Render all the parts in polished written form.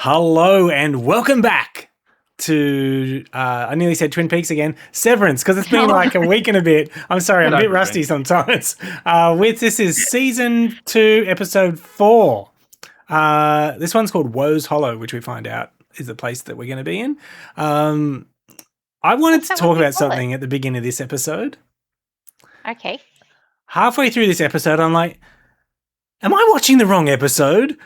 Hello and welcome back to, I nearly said Twin Peaks again, Severance, because it's been like a week and a bit. I'm sorry, I'm a bit rusty sometimes. This is Season 2, Episode 4. This one's called Woe's Hollow, which we find out is the place that we're going to be in. I wanted to talk about something at the beginning of this episode. Okay. Halfway through this episode, I'm like, am I watching the wrong episode?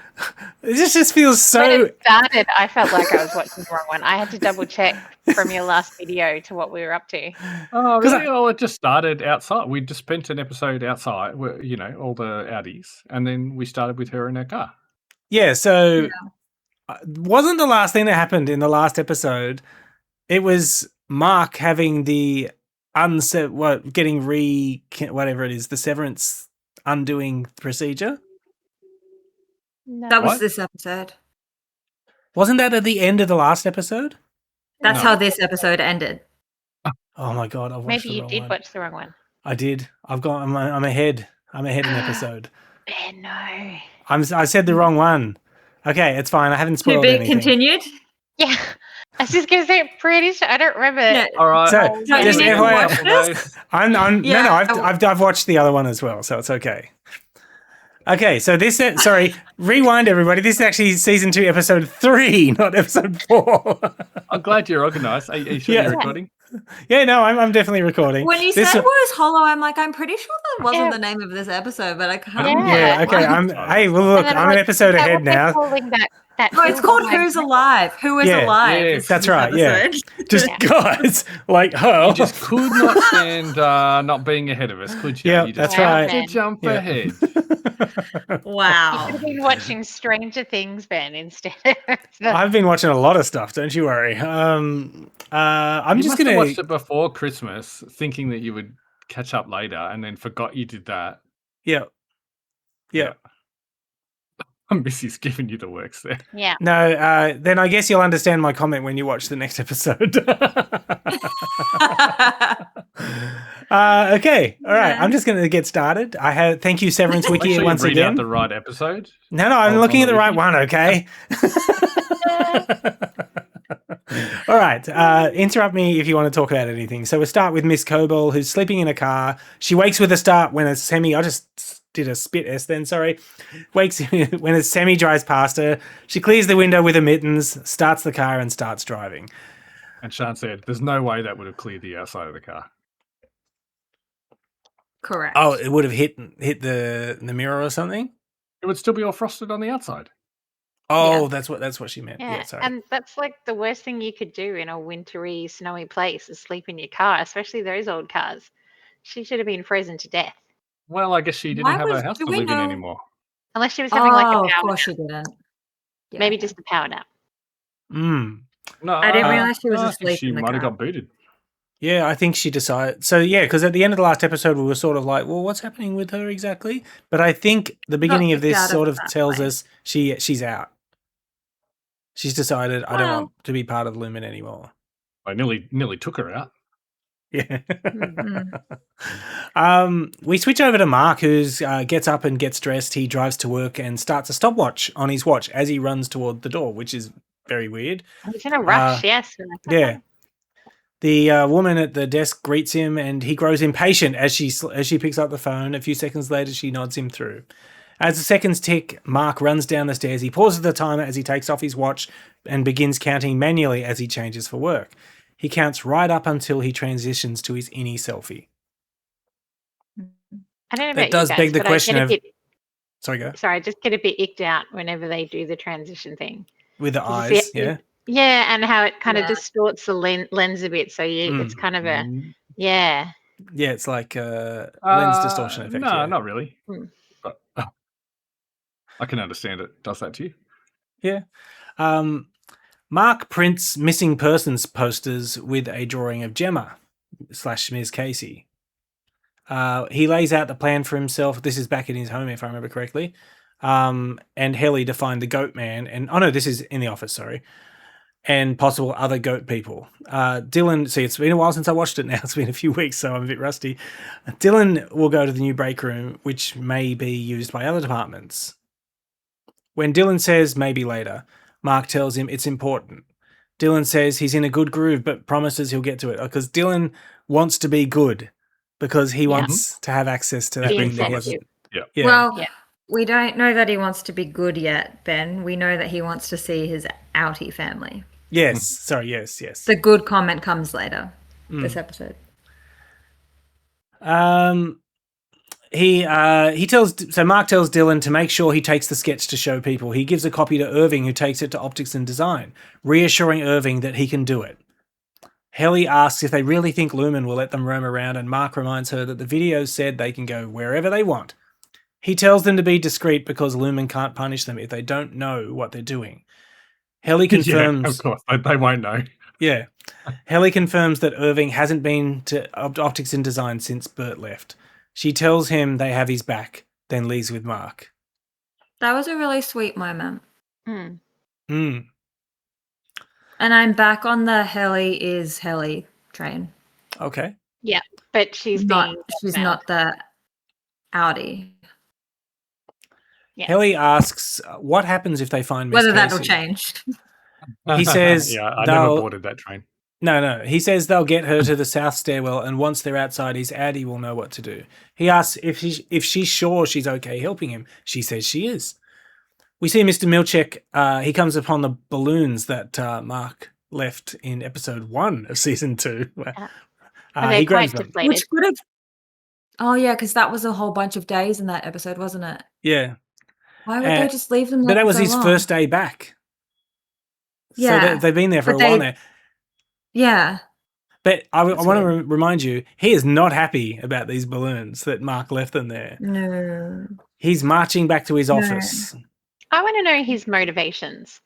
This just feels so... When it started, I felt like I was watching the wrong one. I had to double check from your last video to what we were up to. Oh, really? Well, it just started outside. We just spent an episode outside, where, you know, all the Audis, and then we started with her in her car. Yeah, so wasn't the last thing that happened in the last episode, it was Mark having the whatever it is, the severance undoing procedure? No. That was this episode. Wasn't that at the end of the last episode? That's how this episode ended. Oh my god! I've watched Maybe you did watch the wrong one. I did. I'm ahead. I'm ahead in episode. Ben, no. I said the wrong one. Okay, it's fine. I haven't spoiled To be anything. continued. Yeah, I was just gonna say pretty sure. I don't remember. Yeah. All right. So No, just you need to watch FYI, this. I've watched the other one as well, so it's okay. Okay, so rewind everybody. This is actually season 2, episode 3, not episode 4. I'm glad you're organised. Are you sure you're recording? Yeah, no, I'm definitely recording. When you said Woe's Hollow, I'm like, I'm pretty sure that wasn't the name of this episode, but I can't. Yeah, okay. I'm an episode ahead now. No, it's called Who's Alive? Who is Alive? Yeah, that's right. Yeah, just guys, like, You just could not stand not being ahead of us, could you? Yeah, You just that's right. had to jump ahead. Wow. You could have been watching Stranger Things, Ben, instead. I've been watching a lot of stuff. Don't you worry. I'm You just must have gonna watched it before Christmas, thinking that you would catch up later, and then forgot you did that. Yeah. Missy's giving you the works there. Yeah. No, then I guess you'll understand my comment when you watch the next episode. Okay, all right. I'm just going to get started. Thank you, Severance Wiki, Make sure once you read again. out the right episode. No, I'm looking at the right one. Okay. All right. Interrupt me if you want to talk about anything. So we'll start with Miss Coble, who's sleeping in a car. She wakes with a start when a semi. I just did a spit S then. Sorry. Wakes when a semi drives past her. She clears the window with her mittens, starts the car, and starts driving. And Sean said, "There's no way that would have cleared the outside of the car." Correct. Oh, it would have hit the mirror or something. It would still be all frosted on the outside. Oh, that's what she meant. Yeah, sorry. And that's like the worst thing you could do in a wintry, snowy place is sleep in your car, especially those old cars. She should have been frozen to death. Well, I guess she didn't have a house to live in anymore. Unless she was having like a power of course nap. she didn't. Yeah. Maybe just a power nap. No, I didn't realize she was I think asleep she in the might have car. got booted. Yeah, I think she decided. So, yeah, because at the end of the last episode, we were sort of like, well, what's happening with her exactly? But I think the beginning of this sort of tells us she's out. She's decided, I don't want to be part of Lumen anymore. I nearly took her out. Yeah. We switch over to Mark, who gets up and gets dressed. He drives to work and starts a stopwatch on his watch as he runs toward the door, which is very weird. He's in a rush, yes. Yeah. The woman at the desk greets him, and he grows impatient as she picks up the phone. A few seconds later, she nods him through. As the seconds tick, Mark runs down the stairs. He pauses the timer as he takes off his watch and begins counting manually as he changes for work. He counts right up until he transitions to his innie selfie. I don't know about That does you guys, beg the but question I of... get Sorry, go. Sorry, I just get a bit icked out whenever they do the transition thing. With the eyes, yeah? Yeah, and how it kind of distorts the lens a bit. So it's kind of a, Yeah, it's like a lens distortion effect. No, yeah. not really. But I can understand it does that to you. Yeah. Mark prints missing persons posters with a drawing of Gemma / Ms. Casey. He lays out the plan for himself. This is back in his home, if I remember correctly. And Helly to find the goat man. This is in the office, sorry. And possible other goat people. Dylan, it's been a while since I watched it now. It's been a few weeks, so I'm a bit rusty. Dylan will go to the new break room, which may be used by other departments. When Dylan says maybe later, Mark tells him it's important. Dylan says he's in a good groove, but promises he'll get to it because Dylan wants to be good because he wants to have access to that The ring that he incentive. hasn't. Yeah. Well, Yeah. we don't know that he wants to be good yet, Ben. We know that he wants to see his outie family. Yes. Sorry. Yes. The good comment comes later this episode. He tells Mark tells Dylan to make sure he takes the sketch to show people. He gives a copy to Irving, who takes it to Optics and Design, reassuring Irving that he can do it. Helly asks if they really think Lumen will let them roam around, and Mark reminds her that the video said they can go wherever they want. He tells them to be discreet because Lumen can't punish them if they don't know what they're doing. Helly confirms... Yeah, of course. They won't know. Yeah. Helly confirms that Irving hasn't been to Optics and Design since Bert left. She tells him they have his back, then leaves with Mark. That was a really sweet moment. Mm. Mm. And I'm back on the Helly is Helly train. Okay. Yeah, but she's Not, being she's mad. not the outie. Yeah. Helly asks what happens if they find Miss Whether that'll Casey. change. He says yeah, I they'll- never boarded that train. No. He says they'll get her to the south stairwell, and once they're outside, his Addie will know what to do. He asks if she's sure she's okay helping him. She says she is. We see Mr. Milchek. He comes upon the balloons that Mark left in episode 1 of season 2. Are they He quite grabs them. deflated? Which could have. Oh, yeah, because that was a whole bunch of days in that episode, wasn't it? Yeah. Why would they just leave them But there that was so his long? first day back. Yeah. So they've been there for But a while they- now. Yeah. But I That's want to weird. remind you, he is not happy about these balloons that Mark left them there. No. He's marching back to his No. office. I want to know his motivations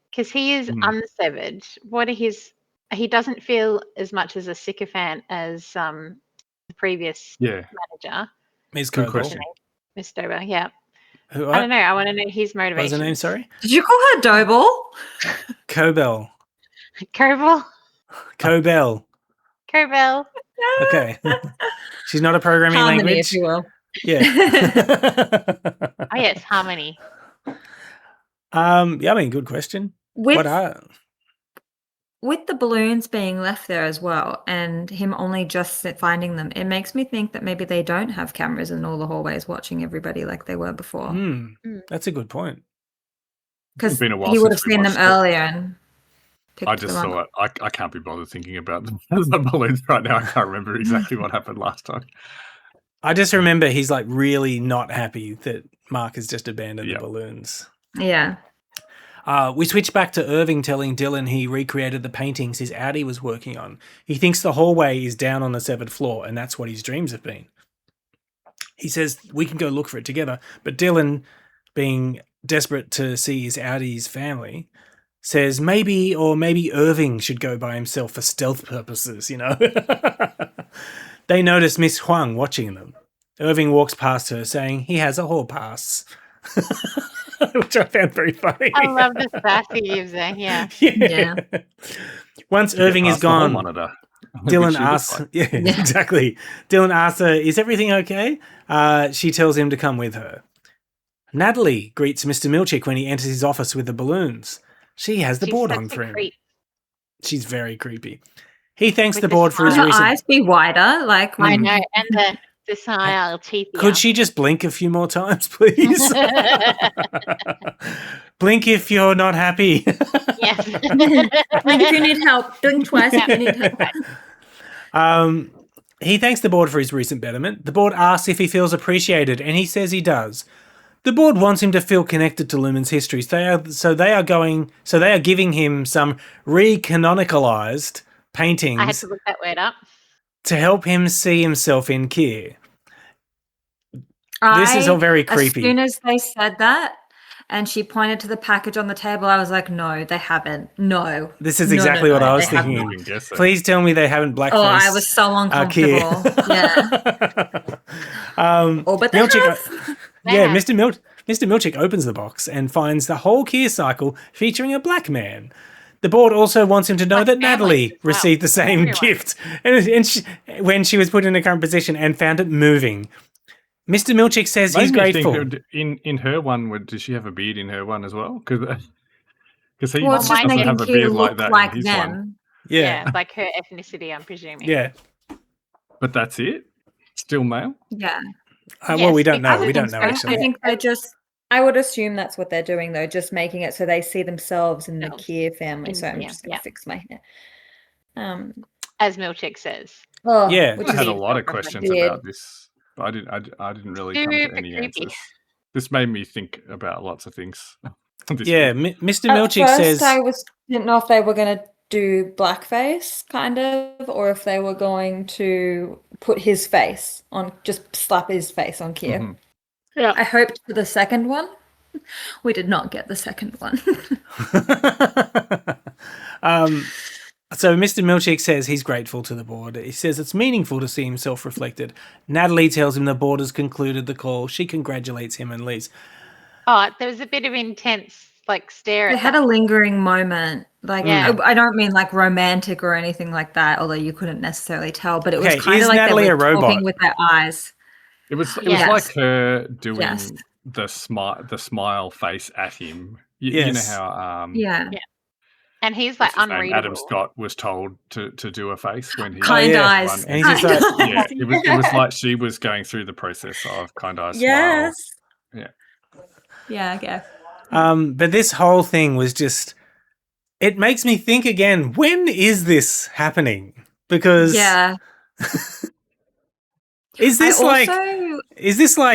because he is Hmm. unsevered. What are his? He doesn't feel as much as a sycophant as the previous Yeah. manager, Ms. Good Coble. question. Miss Dober. Yeah, Who, I don't know. I want to know his What was motivations. her name, sorry? Did you call her Doble? Cobell. Cobel. Cobell. Cobel. Okay. She's not a programming Harmony, language. if you will. Yeah. Oh yes, Harmony. Yeah, I mean, good question. With, What are... with the balloons being left there as well, and him only just finding them, it makes me think that maybe they don't have cameras in all the hallways watching everybody like they were before. That's a good point. Because It's been a while he would have since we seen them watched it. earlier and picked I just them up. saw it. I can't be bothered thinking about the balloons right now. I can't remember exactly what happened last time. I just remember he's like really not happy that Mark has just abandoned the Yeah. balloons. Yeah. We switch back to Irving telling Dylan he recreated the paintings his Addie was working on. He thinks the hallway is down on the 7th floor, and that's what his dreams have been. He says we can go look for it together, but Dylan, being desperate to see his Addie's family, says maybe Irving should go by himself for stealth purposes, you know. They notice Miss Huang watching them. Irving walks past her saying he has a hall pass. Which I found very funny. I love the sass he gives her. Yeah. Yeah. Once To get Irving is past the hall gone, monitor, which Dylan she looks asks, like. yeah, exactly. Dylan asks her, is everything okay? She tells him to come with her. Natalie greets Mr. Milchik when he enters his office with the balloons. She has the She's board such on a for him. creep. She's very creepy. He thanks With the the board for his Could her recent... eyes be wider? Like I when know, and the smile teeth. Could she just blink a few more times, please? Blink if you're not happy. Yes. Blink if you need help. Blink twice if you need help. He thanks the board for his recent betterment. The board asks if he feels appreciated, and he says he does. The board wants him to feel connected to Lumen's history, so they are giving him some re-canonicalized paintings I had to look that word up. to help him see himself in Kier. This is all very creepy. As soon as they said that, and she pointed to the package on the table, I was like, no, they haven't. No. This is No, exactly what I was they haven't. thinking. You can guess it. Please tell me they haven't blackfaced. Oh, I was so uncomfortable. Kier. Yeah. Oh, but they Milchik, have. yeah, Mr. Milchik opens the box and finds the whole Kier cycle featuring a black man. The board also wants him to know that Black families Natalie as well. received the same Everyone. gift when she was put in a current position and found it moving. Mr. Milchik says he's Made me grateful. think in her one, does she have a beard in her one as well? Because Because he Well, it's just doesn't mine have making a Kia beard like look that like in his them. one. Yeah. like her ethnicity, I'm presuming. Yeah. But that's it? Still male? Yeah. Well, we Yes, don't know. I because We think don't know, so. actually. I think they're just. I would assume that's what they're doing, though, just making it so they see themselves in the Themselves. Kier family. In So I'm Kier, just going to yeah. fix my hair. As Milchick says. Oh, Yeah. which I is had a Being lot of self-reflective. questions weird. about this, but I didn't really come to Super any creepy. answers. This made me think about lots of things. This Yeah. week. Mr. At Milchick first, says, didn't know if they were going to do blackface, kind of, or if they were going to put his face on, just slap his face on Kier. Mhm. Yeah. I hoped for the second one. We did not get the second one. So Mr. Milchick says he's grateful to the board. He says it's meaningful to see him self-reflected. Natalie tells him the board has concluded the call. She congratulates him and leaves. Oh, there was a bit of intense stare They at had that. a lingering moment. Yeah. I don't mean romantic or anything like that, although you couldn't necessarily tell, but it was Okay, kind is of like Natalie they a were robot? talking with their eyes. It was Yes. like her doing Yes. the smile face at him. You know Yes. how Yeah. Yeah. And he's what's his name? unreadable. Adam Scott was told to do a face when he Kind yeah. eyes. And he's just like, yeah, it was like she was going through the process of kind eyes Yes. smile. Yeah. Yeah, I guess. but this whole thing was just, it makes me think again, when is this happening? Because Yeah. is this like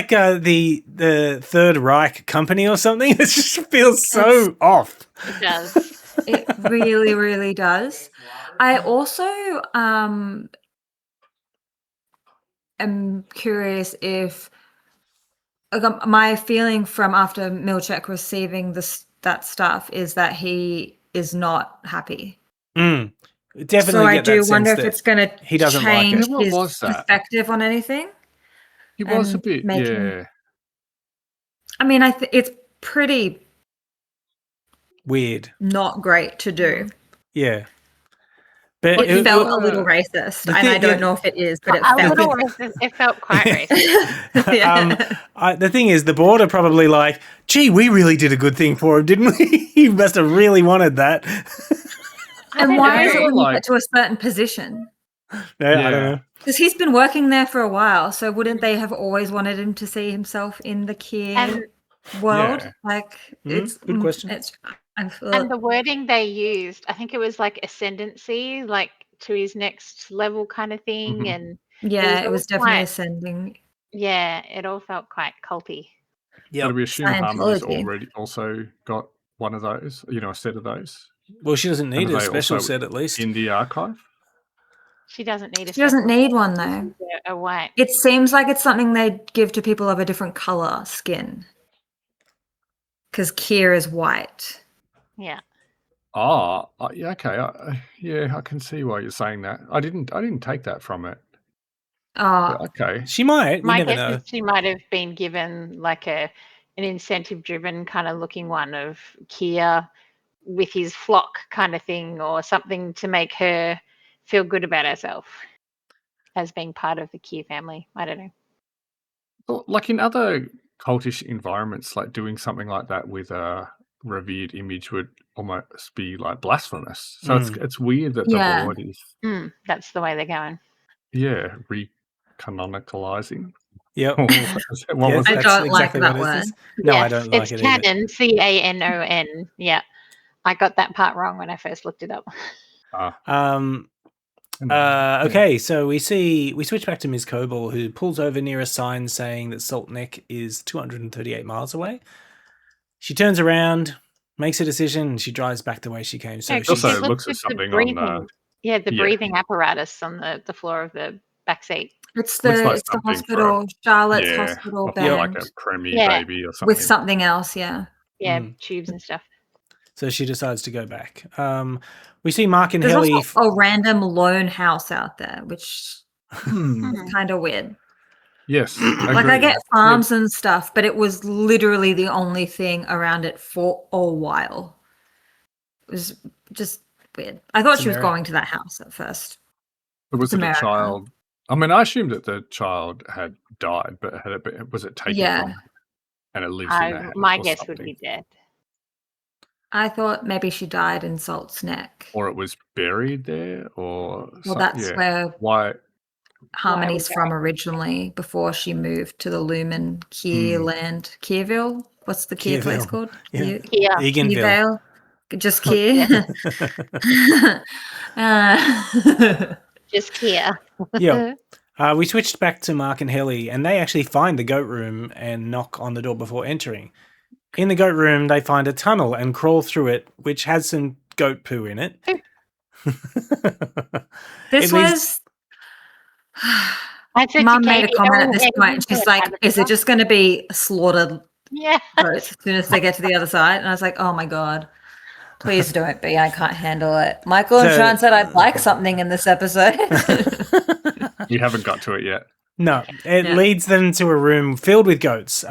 the Third Reich company or something? It just feels so off. It does. It really, really does. I also am curious if my feeling from after Milchick receiving that stuff is that he is not happy. Definitely. So I get do that wonder sense if that it's going to he doesn't like change it. What his was that? perspective on anything. He was a and bit, make him- yeah. I mean, it's pretty Weird. not great to do. Yeah. But It felt a little racist, the and I thing- don't yeah. know if it is, but it A felt. little racist. It felt quite racist. Yeah. The thing is, the board are probably like, gee, we really did a good thing for him, didn't we? You must have really wanted that. And why is it know. when you Like- get to a certain position? No, I don't know. Because he's been working there for a while, so wouldn't they have always wanted him to see himself in the Kier And- world? Yeah. It's good question. I feel And the wording they used, I think it was ascendancy, to his next level kind of thing. Mhm. And yeah, it it was was definitely quite- ascending. yeah, it all felt quite culty. But we assume Harmony's Scientology. already also got one of those, a set of those Well, she doesn't need And a are they special also set, at least. in the archive. She doesn't need a She doesn't special- need one though. a white. It seems like it's something they give to people of a different color skin. Because Kier is white. Yeah. Oh, yeah, okay. I can see why you're saying that. I didn't take that from it. Oh, But okay. She might. We My never guess know. is she might have been given an incentive-driven kind of looking one of Kier with his flock kind of thing, or something to make her feel good about herself as being part of the Kier family. I don't know. Well, like in other cultish environments, like doing something like that with a revered image would almost be like blasphemous. So it's weird that the Yeah. board is That's the way they're going. recanonicalizing. Yep. What was I that? don't like exactly that what it word. is. No, I Yes, don't like it's it either. canon, canon. Yeah, I got that part wrong when I first looked it up. Okay, so we switch back to Ms. Coble, who pulls over near a sign saying that Salt Neck is 238 miles away. She turns around, makes a decision, and she drives back the way she came. So Yeah, she's Also, She looks at with the something breathing, on the yeah. breathing apparatus on the floor of the back seat. It's Looks like the something for hospital, Charlotte's yeah, hospital I feel like band a preemie Yeah. baby or something. with something else, yeah. Yeah, tubes and stuff. So she decides to go back. We see Mark and There's Helly. also a random lone house out there, which Hmm. is kind of weird. Yes, Like I agreed. get farms and stuff, but it was literally the only thing around it for a while. It was just weird. I thought It's she was America. going to that house at first. But was It's it a America. child? I mean, I assumed that the child had died, but was it taken Yeah. from her and it lives in that house My or guess would something? be dead. I thought maybe she died in Salt's Neck. Or it was buried there, or Well, that's where why? Harmony's would from originally before she moved to the Lumen Keirland. Keirville? What's the Keir place Keirville. called? Yeah. Yeah. Eganville. Keirvale? Just Keir? Just here. Yeah. We switched back to Mark and Helly, and they actually find the goat room and knock on the door before entering. In the goat room, they find a tunnel and crawl through it, which has some goat poo in it. This It leads- was. I said to Mum made a Katie, comment at "Oh, this yeah, point. you She's can like, have it, "Is it Mum." just going to be slaughtered Yeah. goats as soon as they get to the other side?" And I was like, "Oh my god, please don't be. I can't handle it." Michael and So- Sean said I'd like something in this episode. You haven't got to it yet. No, it Yeah. leads them to a room filled with goats.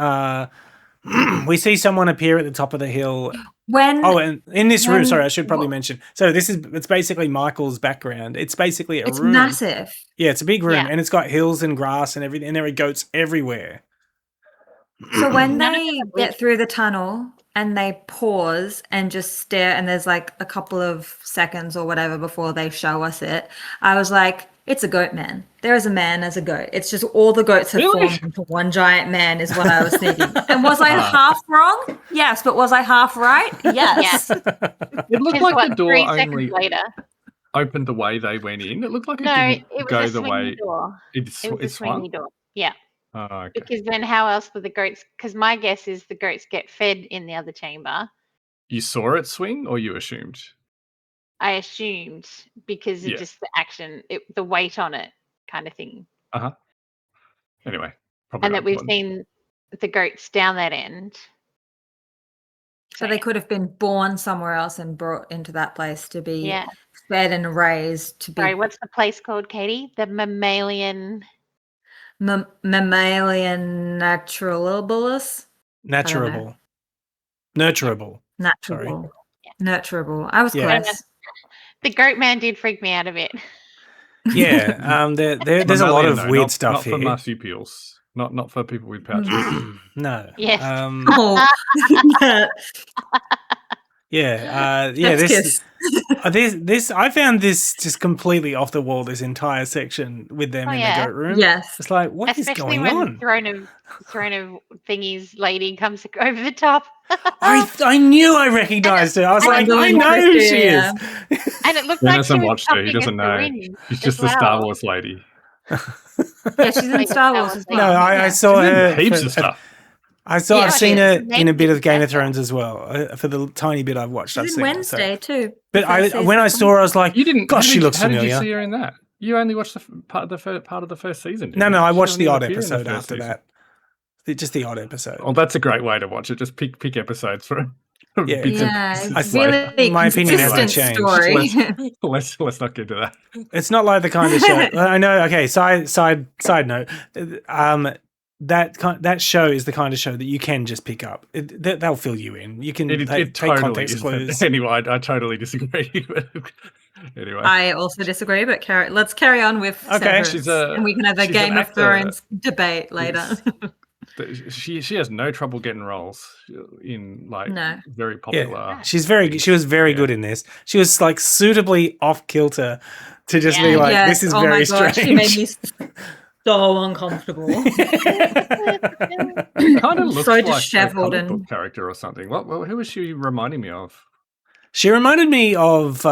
We see someone appear at the top of the hill. When Oh, and in this room, When- sorry, I should probably mention. So it's basically Michael's background. It's basically a it's room. massive. Yeah, it's a big room, Yeah. and it's got hills and grass and everything, and there are goats everywhere. So when None of they them are get weak. through the tunnel and they pause and just stare, and there's like a couple of seconds or whatever before they show us it, I was like, it's a goat man. There is a man as a goat. It's just all the goats have Really? formed into one giant man is what I was thinking. And was I Ah. half wrong? Yes. But was I half right? Yes. It looked Because like what, the door 3 only seconds later? opened the way they went in. It looked like it No, didn't it go was a the swingy way door. it It was a swung. swingy door. Yeah. Oh, okay. Because then how else were the goats? Because my guess is the goats get fed in the other chamber. You saw it swing, or you assumed? I assumed because of Yeah. just the action, the weight on it kind of thing. Anyway, probably And not that we've important. seen the goats down that end. So they could have been born somewhere else and brought into that place to be Yeah. fed and raised to be Sorry, what's the place called, Katie? The mammalian. mammalian naturalibulus. Naturable. Nurturable. Naturable. Yeah. Nurturable. I was Yeah. close. The goat man did freak me out a bit. Yeah, there's a lot Mammalian, of though, weird not, stuff not here. for marsupials. Not for people with pouches. No. Yes. Oh, Yeah. Chef's kiss. This I found this just completely off the wall. This entire section with them Oh, in yeah. the goat room. Yes. It's like, what is Especially going when on? Throne of Thingy's lady comes over the top. I knew I recognized her. I was and like, it I looked know like who she she is. And it looked He like she hasn't was watched her. He chopping doesn't a know. syringe She's as just the Star well. Wars lady. Yeah, she's in Like, Star that Wars was as like- well. No, I Yeah. saw She's in her. heaps of stuff. I've Yeah, seen she her is. in a bit of Game of Amazing Thrones as well. For the tiny bit I've watched, I've She's seen in her, so- Wednesday too. But when I saw her, I was like, You didn't. gosh, how she did- looks How did familiar. you see her in that? You only watched part of the first season. No, didn't no, you? I She watched doesn't the even odd appear in the episode first after season. that. Just the odd episode. Oh, that's a great way to watch it. Just pick episodes from Yeah. bits and Yeah, pieces it's later. really My opinion consistent hasn't story. changed. Let's not get to that. It's not like the kind of show. I know. Okay. Side note. That show is the kind of show that you can just pick up. They'll fill you in. You can It take totally context is. clues. Anyway, I totally disagree. Anyway, I also disagree, but let's carry on with Okay. Severance, She's and we can have a she's an Game of actor. Thrones debate later. she has no trouble getting roles in No. very popular. She was very good in this. She was like suitably off kilter to just be Yeah. like, Yes, this is oh very my gosh, strange. she made me so uncomfortable. Kind of looks So like disheveled a comic and- book character or something. Who was she reminding me of? She reminded me of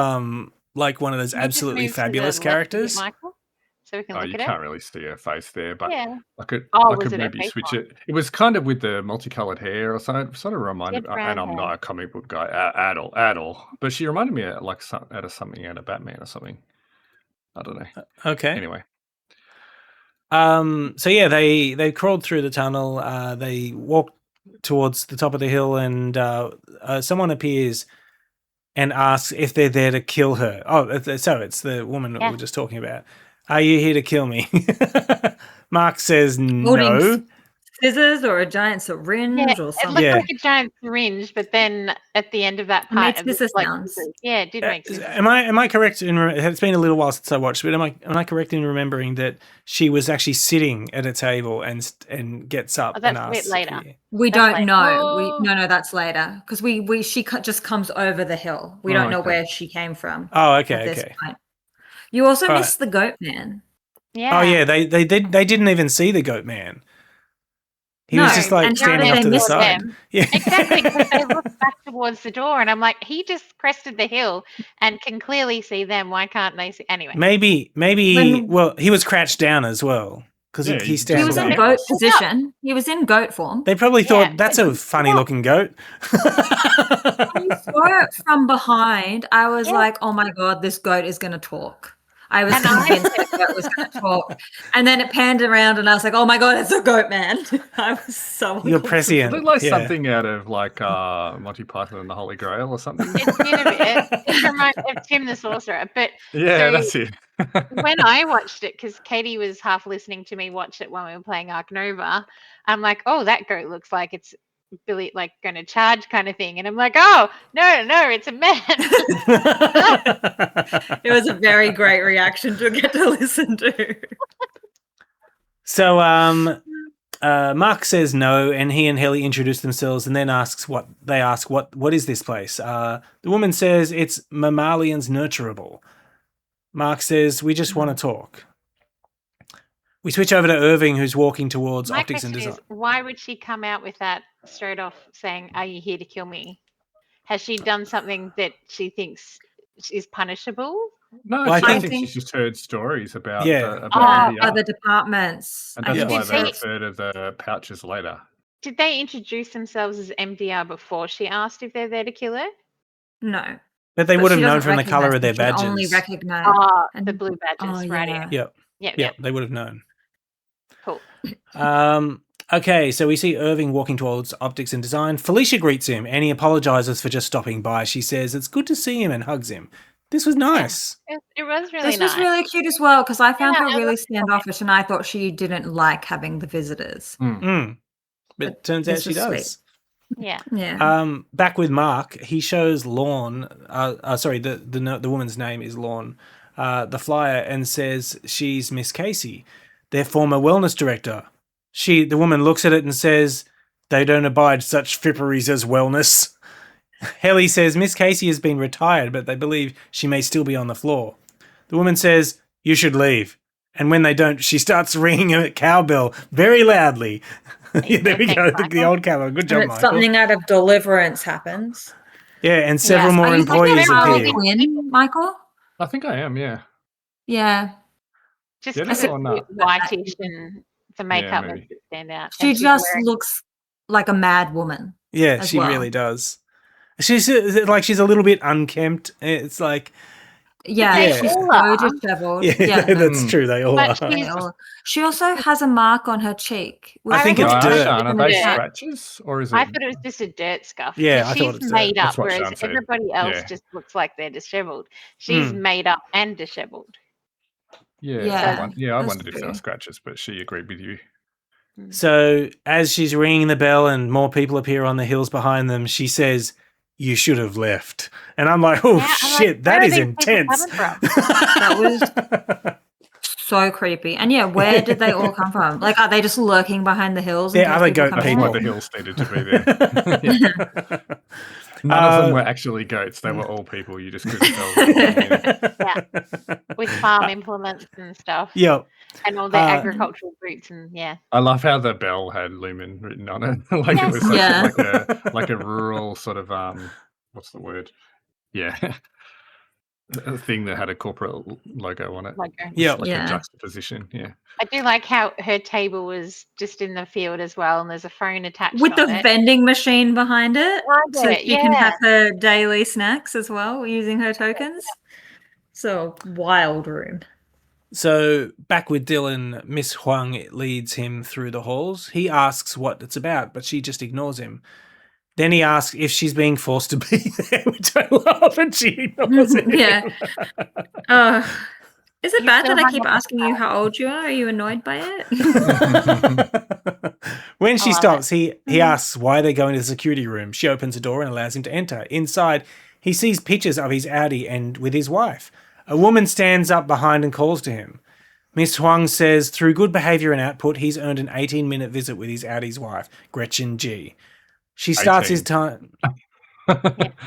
like one of those Can you just absolutely move to the fabulous left a bit, characters. Michael, so we can Oh, look you at can't it. really see her face there, but Yeah. I could, Oh, I was could it a maybe face switch one? it. It was kind of with the multicolored hair or something. Sort of reminded, She had brown and I'm hair. not a comic book guy at all. But she reminded me of like out of something out of Batman or something. I don't know. Okay. Anyway, So yeah, they crawled through the tunnel. They walked towards the top of the hill, and someone appears and asks if they're there to kill her. Oh, so it's the woman that we Yeah. were just talking about. Are you here to kill me? Mark says no. Holding scissors or a giant syringe or It something. looked Yeah. like a giant syringe, but then at the end of that It made part, it scissor looked like sounds. scissors. Yeah, it did make scissors. Am I correct in it's been a little while since I watched, but am I correct in remembering that she was actually sitting at a table and gets up Oh, that's and a bit asks? later. We That's don't like, know. oh. No, that's later because she just comes over the hill. We don't know okay. where she came from Oh, at okay, this okay. point. You also All right. missed the goat man. Yeah. Oh yeah, they didn't even see the goat man. He No, was just like and how standing did off they to the miss side. them? Yeah, Exactly, because they looked back towards the door, and I'm like, he just crested the hill and can clearly see them. Why can't they see? Anyway, maybe. When- Well, he was crouched down as well because Yeah, he you stands He was saw in up. that. goat position. He was in goat form. They probably Yeah, thought that's but a funny looking goat. When you saw it from behind, I was Yeah. like, "Oh my god, this goat is going to talk." I was And I- convinced that goat was going to talk, and then it panned around, and I was like, "Oh my god, it's a goat man!" I was so You're uncomfortable. prescient. It looked like Yeah. something out of like Monty Python and the Holy Grail or something. it did a bit. It reminds of Tim the Sorcerer. But Yeah, so that's it. when I watched it, because Katie was half listening to me watch it when we were playing Ark Nova, I'm like, oh, that goat looks like it's Billy, like going to charge kind of thing. And I'm like, oh, no, it's a man. It was a very great reaction to get to listen to. So Mark says no, and he and Helly introduce themselves, and then they ask what is this place? The woman says it's mammalians nurturable. Mark says we just want to talk. We switch over to Irving, who's walking towards My optics and question design. is, why would she come out with that straight off saying, are you here to kill me? Has she done something that she thinks is punishable? No, Well, I I think- think she's just heard stories about Yeah. about MDR. Other departments. And I that's think why did they they- refer to the pouches later. Did they introduce themselves as MDR before she asked if they're there to kill her? No. But they But would have she known doesn't from the color of their recognize them. She badges. only recognize. Oh, and- the blue badges, Oh, right? yeah. Yep. Yep. They would have known. Cool. Okay, so we see Irving walking towards optics and design. Felicia greets him and he apologizes for just stopping by. She says it's good to see him and hugs him. This was nice. It was really This nice. was really cute as well because I found Yeah, her I really loved it. standoffish and I thought she didn't like having the visitors. Mm. But it turns out this she was does. sweet. Yeah. Yeah. Back with Mark, he shows Lorne. Sorry, the woman's name is Lorne. The flyer and says she's Miss Casey, their former wellness director. The woman looks at it and says they don't abide such fripperies as wellness. Helly says Miss Casey has been retired, but they believe she may still be on the floor. The woman says you should leave, and when they don't, she starts ringing a cowbell very loudly. Yeah, there we go. Thanks, The old cowbell. Good job, And it's Michael. something out of Deliverance happens. Yeah, and several Yes, more Are you thinking employees of Harley appear. Quinn, Michael? I think I am, yeah. Yeah. Just Did because it it's or not? whitish and the makeup maybe. makes it stand out. She And she's just wearing- looks like a mad woman. Yeah, as she well. really does. She's like she's a little bit unkempt. It's like Yeah, Yeah. she's all so are. disheveled. yeah, no. that's true. They all But are. she's- They all- She also has a mark on her cheek. I think it's reckon dirt. Are they Yeah. scratches or is it? I thought it was just a dirt scuff. Yeah, But I thought she's it's made That's up, what whereas Sean said. everybody else Yeah. just looks like they're disheveled. She's Hmm. made up and disheveled. Yeah, Yeah, I that's wondered if they were true. scratches, but she agreed with you. So as she's ringing the bell and more people appear on the hills behind them, she says, "You should have left." And I'm like, "Oh Yeah, I'm like, shit, that where are is these people intense." coming from? That So creepy. And yeah, where did they all come from? Like, are they just lurking behind the hills? in Yeah, are case they people goat come That's in? people? why the hills needed to be there. None of them were actually goats. They were all people. You just couldn't tell. With farm implements and stuff, Yep. and all their Uh, agricultural boots, and yeah. I love how the bell had Lumen written on it. Like it was such Yeah. like a rural sort of what's the word? Yeah. A thing that had a corporate logo on it. Like, Yeah. Like Yeah. a juxtaposition. Yeah. I do like how her table was just in the field as well, and there's a phone attached With the on it. vending machine behind it. I So get it, she can yeah. have her daily snacks as well using her tokens. So wild room. So back with Dylan, Miss Huang leads him through the halls. He asks what it's about, but she just ignores him. Then he asks if she's being forced to be there, which I love, and she ignores him. Yeah. Is it You bad still that I hung keep up on asking you how old you are? Are you annoyed by it? When she I love stops, he asks why they're going to the security room. She opens the door and allows him to enter. Inside, he sees pictures of his Audi and with his wife. A woman stands up behind and calls to him. Miss Huang says through good behaviour and output, he's earned an 18-minute visit with his Audi's wife, Gretchen G. She starts his time...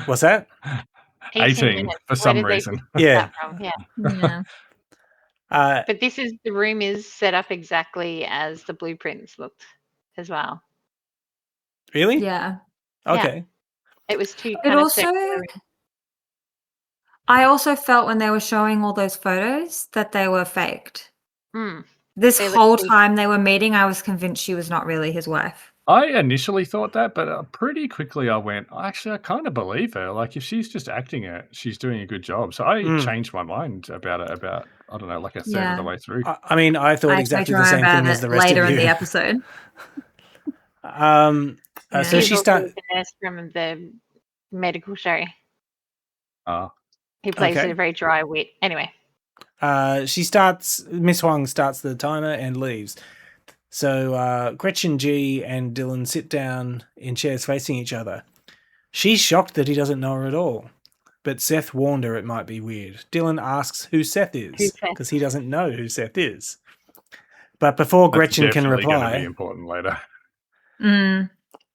What's that? 18 minutes. for Where some did they reason. pick Yeah. that from? Yeah. Yeah. But the room is set up exactly as the blueprints looked as well. Really? Yeah. Okay. It was two It kind of also, circular. I also felt when they were showing all those photos that they were faked. Mm. This They look whole fake. time they were meeting, I was convinced she was not really his wife. I initially thought that, but pretty quickly I went, actually, I kind of believe her. Like, if she's just acting it, she's doing a good job. So I changed my mind about it about, I don't know, like a third of the way through. I mean, I thought I exactly changed the my same mind thing about as the it rest later of you. in the episode. So He's she also starts... the nurse from the medical show. Ah. He plays Okay. a very dry wit. Anyway. Miss Huang starts the timer and leaves. So Gretchen G and Dylan sit down in chairs facing each other. She's shocked that he doesn't know her at all. But Seth warned her it might be weird. Dylan asks who Seth is, Who's Seth? because he doesn't know who Seth is. But before That's Gretchen can definitely going to be reply, important later.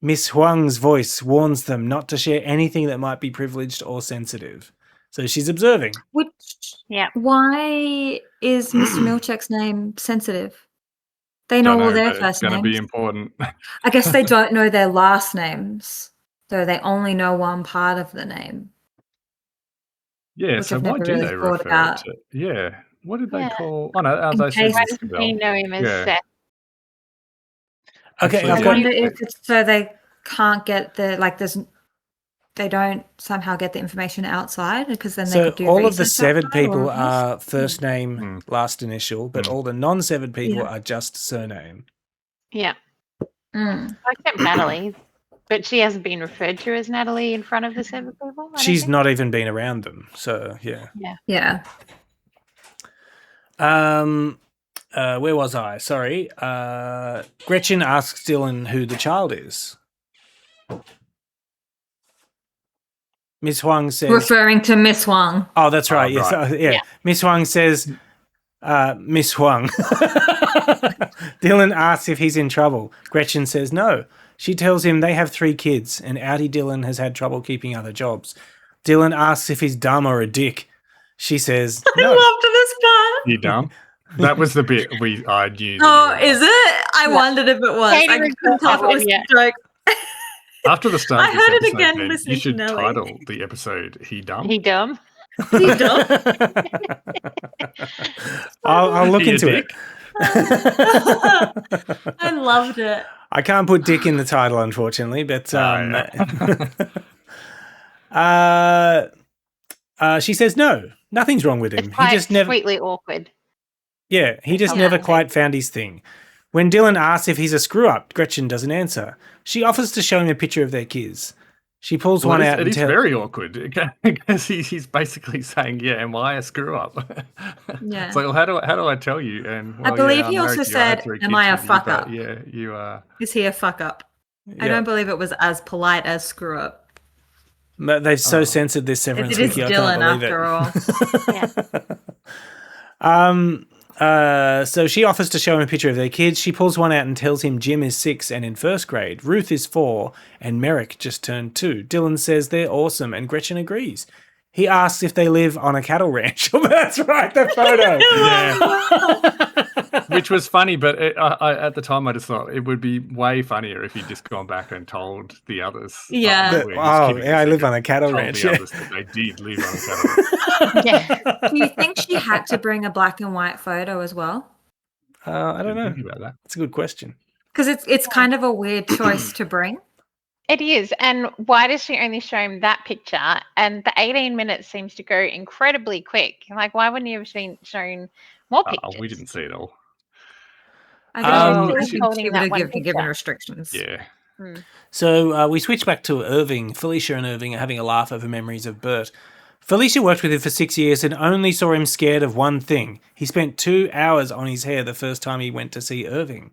Miss Huang's voice warns them not to share anything that might be privileged or sensitive. So she's observing. Why is Mr. Milchek's name sensitive? They know all their first It's going to be names. important. I guess they don't know their last names, so they only know one part of the name. Yeah, Which so I've why never do really they thought refer about. to... Yeah, what did they Yeah. call... Oh, no, In they said case- Why Mr. doesn't Bell. he know him as Yeah. Seth? Okay, Actually, I've I got... wonder if it's so they can't get they don't somehow get the information outside, because then they So could do all of the research severed outside, or people what? are first name, last initial, but all the non-severed people Yeah. are just surname. Yeah. Mm. Except Natalie. But she hasn't been referred to as Natalie in front of the seven people. I don't She's think. not even been around them, so yeah. Yeah. Where was I? Sorry. Gretchen asks Dylan who the child is. Miss Huang says... Referring to Miss Huang. Oh, that's right. Oh, Yes. right. Yeah. Miss Huang says, Miss Huang. Dylan asks if he's in trouble. Gretchen says no. She tells him they have 3 kids and Outie Dylan has had trouble keeping other jobs. Dylan asks if he's dumb or a dick. She says no. I loved this part. You dumb? That was the bit I knew. Oh, is it? I wondered if it was. Katie I was couldn't tell if it was yeah. a joke. After the start I of this heard it episode, again Ben, listening you should to Nelly. title the episode "He Dumb." He dumb. You dumb. I'll look Be a into dick. it. I loved it. I can't put dick in the title, unfortunately, but she says no, nothing's wrong with him. It's quite He just never, sweetly awkward. yeah, he just Yeah. never quite found his thing. When Dylan asks if he's a screw up, Gretchen doesn't answer. She offers to show him a picture of their kids. She pulls one out It and is tells. very awkward because he's basically saying, "Yeah, am I a screw up?" Yeah. It's like, well, how do I tell you? And I well, believe yeah, he I'm also married to you. I have said, 3 "Am kids I a with you, fuck but up?" Yeah, you are. Is he a fuck up? I Yeah. don't believe it was as polite as screw up. But they've so censored this Severance It is wiki, I Dylan can't believe after all. So she offers to show him a picture of their kids. She pulls one out and tells him Jim is 6 and in first grade. Ruth is 4 and Merrick just turned 2. Dylan says they're awesome and Gretchen agrees. He asks if they live on a cattle ranch. Oh, that's right, the photo. Yeah. Which was funny, but I at the time I just thought it would be way funnier if he'd just gone back and told the others. Yeah. I live on a cattle Told ranch. the Yeah. others that they did live on a cattle ranch. Yeah. Do you think she had to bring a black and white photo as well? I don't know. Think about that. That's a good question. Because it's kind of a weird choice to bring. It is. And why does she only show him that picture? And the 18 minutes seems to go incredibly quick. Like, why wouldn't you have shown more pictures? We didn't see it all. I guess She was she holding would that have one given picture. restrictions. Yeah. So we switch back to Irving. Felicia and Irving are having a laugh over memories of Bert. Felicia worked with him for 6 years and only saw him scared of one thing. He spent 2 hours on his hair the first time he went to see Irving.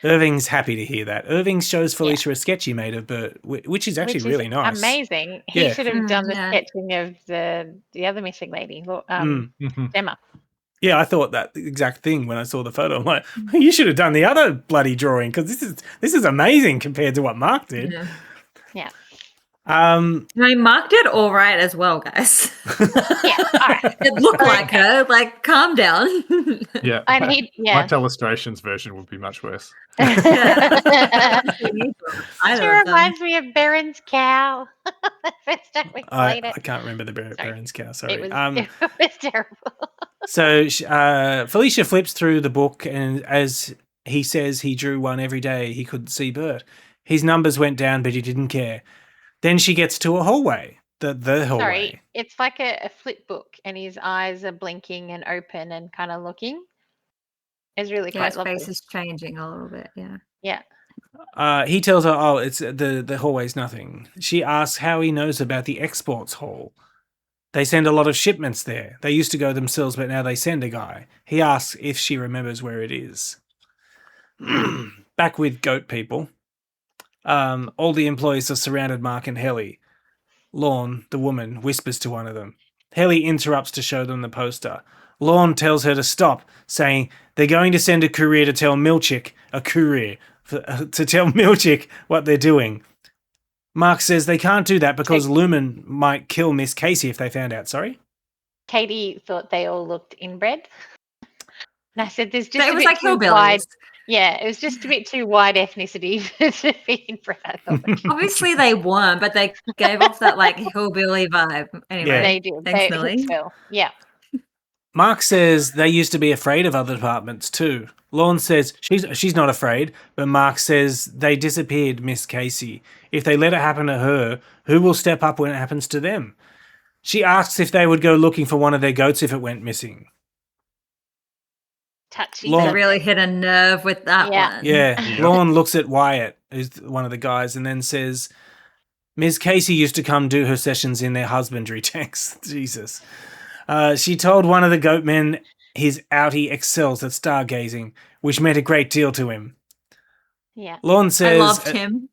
Irving's happy to hear that. Irving shows Felicia a sketch he made of Bert, which is actually really nice. Amazing. He Yeah. should have done the Yeah. sketching of the other missing lady, Mhm. Gemma. Yeah, I thought that exact thing when I saw the photo. I'm like, you should have done the other bloody drawing because this is amazing compared to what Mark did. Yeah. Yeah. I mean, Mark did all right as well, guys. Yeah. All right. It looked like her. Like, calm down. Yeah. And My illustrations version would be much worse. She Either of them. reminds me of Baron's cow. The first time we I played it. can't remember the Baron's cow. Sorry. It was terrible. So Felicia flips through the book, and as he says he drew one every day, he could see Bert. His numbers went down, but he didn't care. Then she gets to a hallway, the hallway. Sorry, it's like a flip book, and his eyes are blinking and open and kind of looking. It's really Yeah, quite his lovely. face is changing a little bit. Yeah. Yeah. He tells her, "Oh, it's the hallway's nothing." She asks how he knows about the exports hall. They send a lot of shipments there. They used to go themselves, but now they send a guy. He asks if she remembers where it is. Back with goat people. All the employees have surrounded Mark and Helly. Lorne, the woman, whispers to one of them. Helly interrupts to show them the poster. Lorne tells her to stop, saying they're going to send a courier to tell Milchick, to tell Milchick what they're doing. Mark says they can't do that because Lumen might kill Miss Casey if they found out. Sorry? Katie thought they all looked inbred. And I said, there's just It a was bit like too wide. hillbillies. Yeah, it was just a bit too wide ethnicity to be inbred, I thought. Obviously they weren't, but they gave off that like hillbilly vibe. Anyway, Yeah. They did. Thanks, They Millie. well, yeah. Mark says they used to be afraid of other departments too. Lorne says she's not afraid, but Mark says they disappeared Miss Casey. If they let it happen to her, who will step up when it happens to them? She asks if they would go looking for one of their goats if it went missing. Touchy. Lorne- They really hit a nerve with that Yeah. one. Yeah, Yeah. Lorne looks at Wyatt, who's one of the guys, and then says, Ms. Casey used to come do her sessions in their husbandry tanks. Jesus. She told one of the goat men his outie excels at stargazing, which meant a great deal to him. Yeah. Lorne I says, loved him.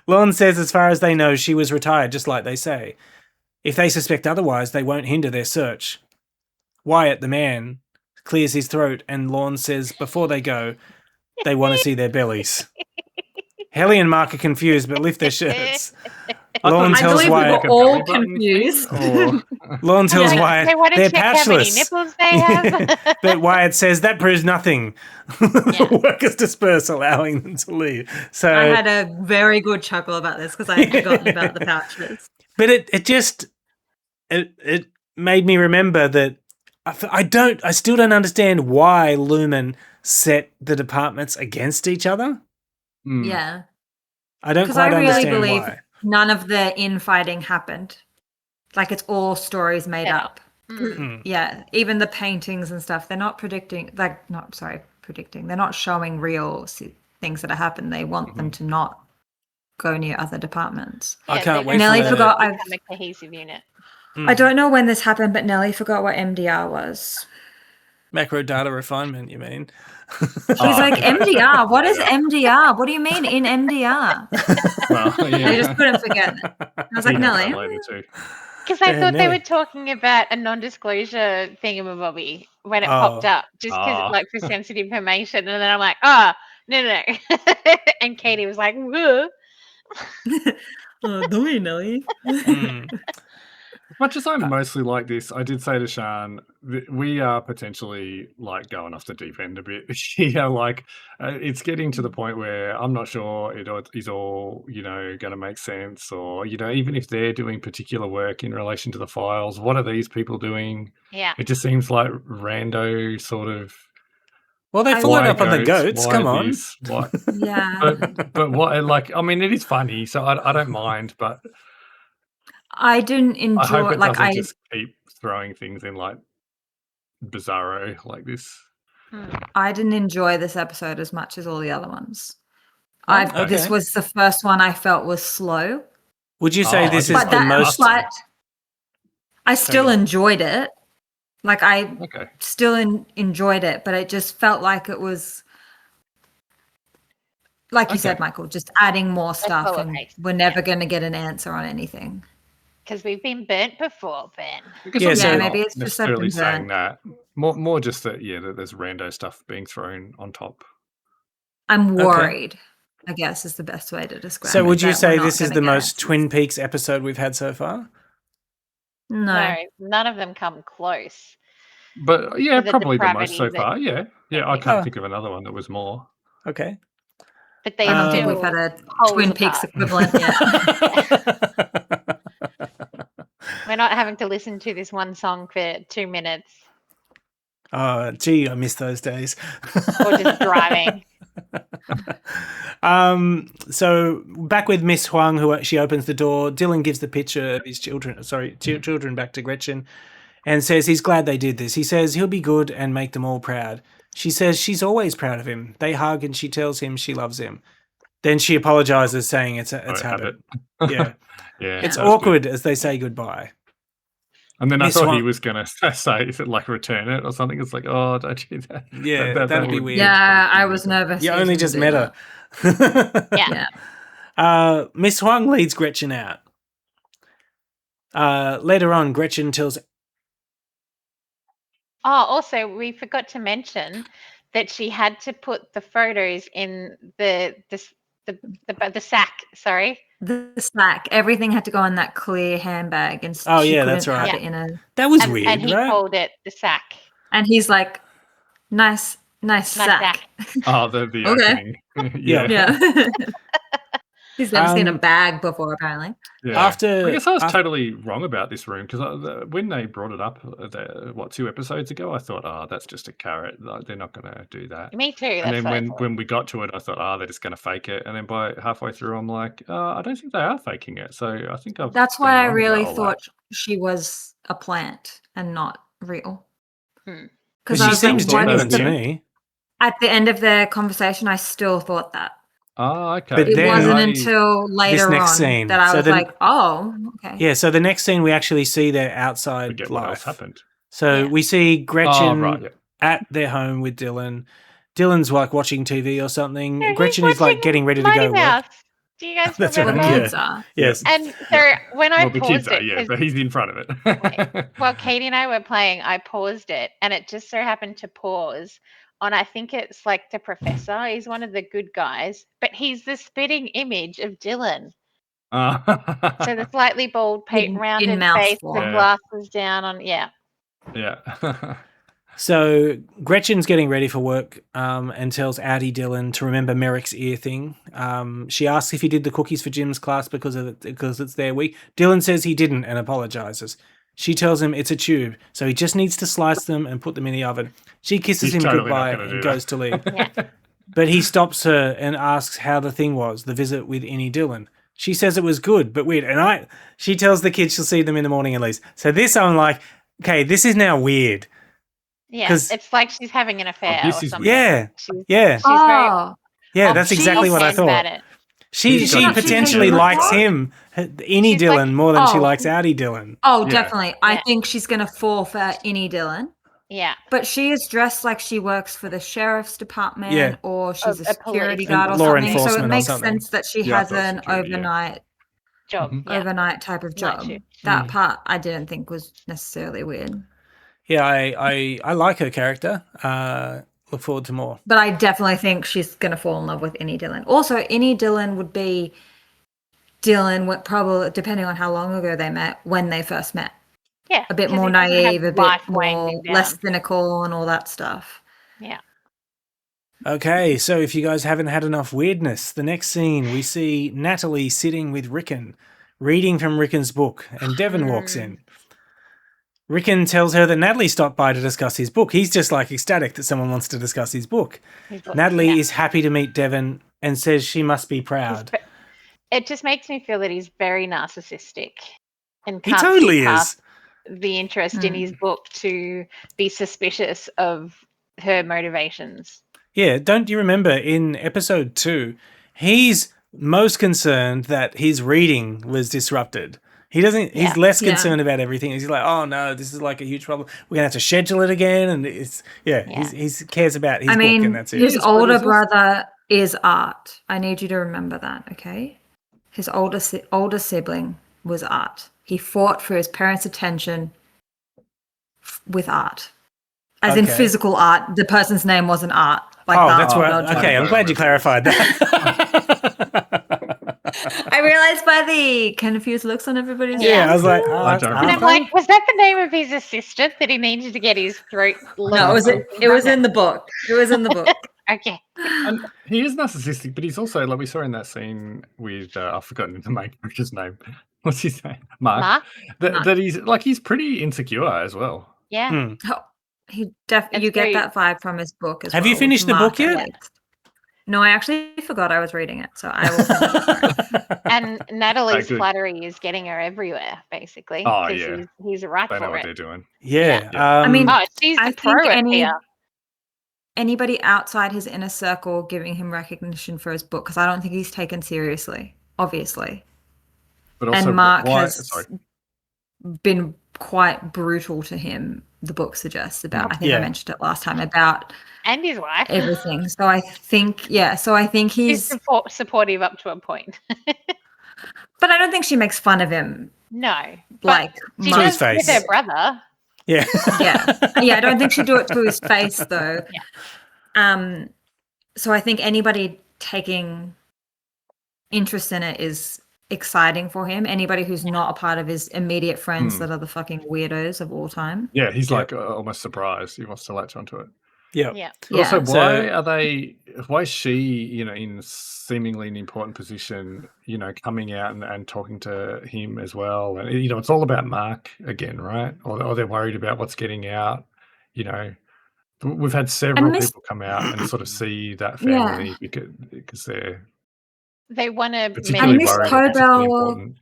Lorne says as far as they know, she was retired, just like they say. If they suspect otherwise, they won't hinder their search. Wyatt, the man, clears his throat, and Lorne says before they go, they want to see their bellies. Helly and Mark are confused, but lift their shirts. Lorne I tells believe we Wyatt. were all belly button confused. Or Lorne tells They Wyatt want to they're check how many patchless. nipples they have. But Wyatt says that proves nothing. Yeah. The workers disperse, allowing them to leave. So, I had a very good chuckle about this because I had forgotten about the pouches. but it just it made me remember that I still don't understand why Lumen set the departments against each other. Mm. Yeah. I don't Because quite I really understand believe why. none of the infighting happened. Like it's all stories made Yeah. up. Mm. Yeah. Even the paintings and stuff, they're not predicting, they're not showing real things that have happened. They want them to not go near other departments. I Yeah, can't they've wait Nelly for the, forgot- become a cohesive unit. I don't know when this happened, but Nelly forgot what MDR was. macro data refinement, you mean? He's like, MDR? What is MDR? What do you mean in MDR? Well, yeah. I just couldn't forget it. I was like, He had Nelly. that later too. Because I Yeah, thought they Nelly. were talking about a non-disclosure thingamabobby when it Oh. popped up, just because like for sensitive information, and then I'm like, no. And Katie was like, whoa. Don't you, Nelly? Mm. As much as I mostly like this, I did say to Sean, we are potentially like going off the deep end a bit. Like it's getting to the point where I'm not sure it is all, going to make sense, or, even if they're doing particular work in relation to the files, what are these people doing? Yeah. It just seems like rando sort of. Well, they I followed why up on the goats. why Come on. this, why- Yeah. but what, like, I mean, it is funny, so I don't mind, but I didn't I hope enjoy, it doesn't just keep throwing things in like bizarro like this. I didn't enjoy this episode as much as all the other ones. okay. This was the first one I felt was slow. Would you say Oh, this is but the that, most? but I still Okay. enjoyed it. Like I Okay. still enjoyed it, but it just felt like it was like you Okay. said, Michael, just adding more stuff, slower and pace, we're never going to get an answer on anything. Because we've been burnt before, Ben. I guess Yeah, I'm so- not maybe it's just necessarily open saying burnt. that. More just that, that there's rando stuff being thrown on top. I'm worried, I guess, is the best way to describe it. So would you that say we're not this is gonna the get most answers. Twin Peaks episode we've had so far? No. None of them come close. But yeah, For the probably the most so depravity that- far. Yeah, I Okay. can't Oh. think of another one that was more. Okay. But they I don't still think we've had a poles Twin Peaks apart. equivalent yet. We're not having to listen to this one song for 2 minutes Oh, gee, I miss those days. or just driving. So back with Miss Huang, she opens the door. Dylan gives the picture of his children back to Gretchen and says he's glad they did this. He says he'll be good and make them all proud. She says she's always proud of him. They hug and she tells him she loves him. Then she apologizes, saying it's habit. Yeah. Yeah, It's that was awkward good. as they say goodbye. And then Miss I thought he Huang- was going to say, like, return it or something. It's like, oh, don't do that. Yeah, That that'd be would- weird. Yeah, I was nervous. You he was only gonna just do met her. that. Yeah. Yeah. Miss Huang leads Gretchen out. Later on, Gretchen tells Oh, also, we forgot to mention that she had to put the photos in the sack. Sorry. The sack, everything had to go in that clear handbag, and Oh, she yeah, couldn't that's right. have it in a. that was and, weird, and he right? called it the sack. And he's like, nice Nice sack. Oh, the Okay. opening. Yeah. Yeah. He's never seen a Um, bag before, apparently. Yeah. After- I guess I was after- totally wrong about this room because when they brought it up, 2 episodes ago, I thought, oh, that's just a carrot. Like, they're not going to do that. Me too. And That's then what I when, thought. when we got to it, I thought, oh, they're just going to fake it. And then by halfway through, I'm like, I don't think they are faking it. So I think I've. That's been why I wrong about really all thought she was a plant and not real. Hmm. But I she was seems like, what genuine is to the- me. At the end of their conversation, I still thought that. Oh, okay. But It then wasn't I- until later next on scene. that I So was then- like, oh, okay. Yeah, so the next scene we actually see their outside forget what else life. happened. So Yeah. we see Gretchen Oh, right. Yeah. at their home with Dylan. Dylan's like watching TV or something. No, he's Gretchen is like watching getting ready to Mighty go work. Mouse. Do you guys That's The remember? right, kids are. Yes. And so when I Well, the kids paused are, it, yeah, 'cause but he's in front of it. while Katie and I were playing, I paused it, and it just so happened to pause on, I think it's like the professor. He's one of the good guys, but he's the spitting image of Dylan. So the slightly bald, In rounded mouse face, form. the Yeah. glasses down on, yeah. yeah. So Gretchen's getting ready for work and tells Addie Dylan to remember Merrick's ear thing. She asks if he did the cookies for Jim's class because it's their week. Dylan says he didn't and apologizes. She tells him it's a tube, so he just needs to slice them and put them in the oven. She kisses He's him totally not goodbye gonna do and that. goes to leave. Yeah. But he stops her and asks how the thing was, the visit with Innie Dylan. She says it was good, but weird. And she tells the kids she'll see them in the morning and leaves. So this, I'm like, okay, this is now weird. Yeah, 'Cause- it's like she's having an affair this or is- something. Yeah, She's yeah, She's very Oh, yeah. That's exactly what I offhand about thought. it. She She's got a potentially feeling. likes him, Innie She's like, Dylan, more than she oh. likes Addie Dylan. oh, Yeah. definitely. I Yeah. think she's going to fall for Innie Dylan. Yeah. But she is dressed like she works for the sheriff's department Yeah. or she's a A police. security And guard or law something. So enforcement it or makes something. sense that she Yeah, I has thought an security, yeah. overnight Job. Mhm. Yeah. overnight type of Night job. shift. That part I didn't think was necessarily weird. Yeah, I like her character. Look forward to more. But I definitely think she's going to fall in love with Innie Dylan. Also, Innie Dylan would be Dylan, probably, depending on how long ago they met, when they first met. Yeah. A bit because more he doesn't have naive, a life bit weighing more him down. less cynical and all that stuff. Yeah. Okay, so if you guys haven't had enough weirdness, the next scene we see Natalie sitting with Rickon, reading from Rickon's book, and Devon walks in. Rickon tells her that Natalie stopped by to discuss his book. He's just like ecstatic that someone wants to discuss his book. Natalie Yeah. is happy to meet Devon and says she must be proud. It just makes me feel that he's very narcissistic and He can't totally see is. past the interest in Mm. his book to be suspicious of her motivations. Yeah, don't you remember in episode 2, he's most concerned that his reading was disrupted. He's Yeah. less Yeah. concerned about everything. He's like, oh no, this is like a huge problem. We're gonna have to schedule it again. And he cares about his I book mean, and that's it. his Yes, but older he's also- brother is Art. I need you to remember that, okay? His older sibling was Art. He fought for his parents' attention with art. As in Okay. physical art. The person's name wasn't Art. Like Oh, that. that's right. Belgian. Okay, I'm glad you clarified that. I realized by the confused looks on everybody's Yeah, I was like, I don't And I'm remember. like, was that the name of his assistant that he needed to get his throat? No, it was in the book. It was in the book. Okay. And he is narcissistic, but he's also, like we saw in that scene with, I've forgotten the main character's name. What's his name? Mark. Mark? That he's pretty insecure as well. Yeah. Hmm. Oh, you It's get very- that vibe from his book as well. Have you with finished the Mark book yet? at least. No, I actually forgot I was reading it, so I will finish it. And Natalie's good. flattery is getting her everywhere, basically. Oh, 'cause yeah. he's right They know for what it. they're doing. Yeah. Yeah. I mean, Oh, she's I the pro think at here. anybody outside his inner circle giving him recognition for his book, because I don't think he's taken seriously, obviously. But also, And Mark why? has been quite brutal to him, the book suggests, about, I think Yeah. I mentioned it last time, about And his wife. everything. So I think She's he's, supportive up to a point. but I don't think she makes fun of him No. like She To his does with face. her brother. Yeah. yeah, I don't think she'd do it to his face though. So I think anybody taking interest in it is exciting for him. Anybody who's not a part of his immediate friends that are the fucking weirdos of all time. Yeah, he's Yeah. like almost surprised. He wants to latch onto it. Yeah. Yeah. But also, So- why is she, in seemingly an important position, coming out and talking to him as well? And, it's all about Mark again, right? Or they're worried about what's getting out. We've had several people come out and sort of see that family because they're They want to particularly Miss worried or particularly Cobell- important.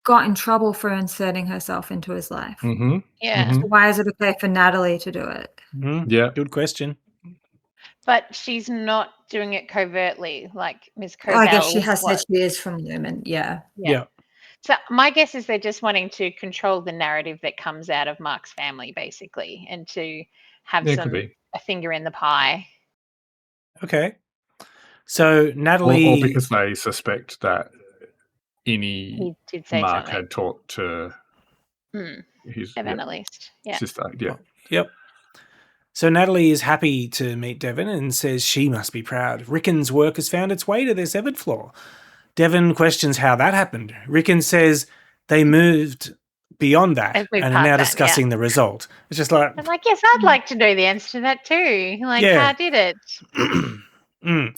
Got in trouble for inserting herself into his life. Mm-hmm. Yeah. Mhm. Why is it okay for Natalie to do it? Mhm. Yeah. Good question. But she's not doing it covertly like Miss Cobell. Well, I guess she has said was. she is from Lumen. Yeah. Yeah. So my guess is they're just wanting to control the narrative that comes out of Mark's family, basically, and to have Yeah, it could be. a finger in the pie. Okay. So Natalie. Or because they suspect that any He did say Mark something. had talked to his Devon, at least. Yeah. sister. Yeah. Yep. So Natalie is happy to meet Devon and says she must be proud. Rickon's work has found its way to their 7th floor. Devon questions how that happened. Rickon says they moved beyond that They've moved and are now past that, discussing the result. It's just like, I'm like, yes, I'd like to know the answer to that too. Like, Yeah. how did it? mm. I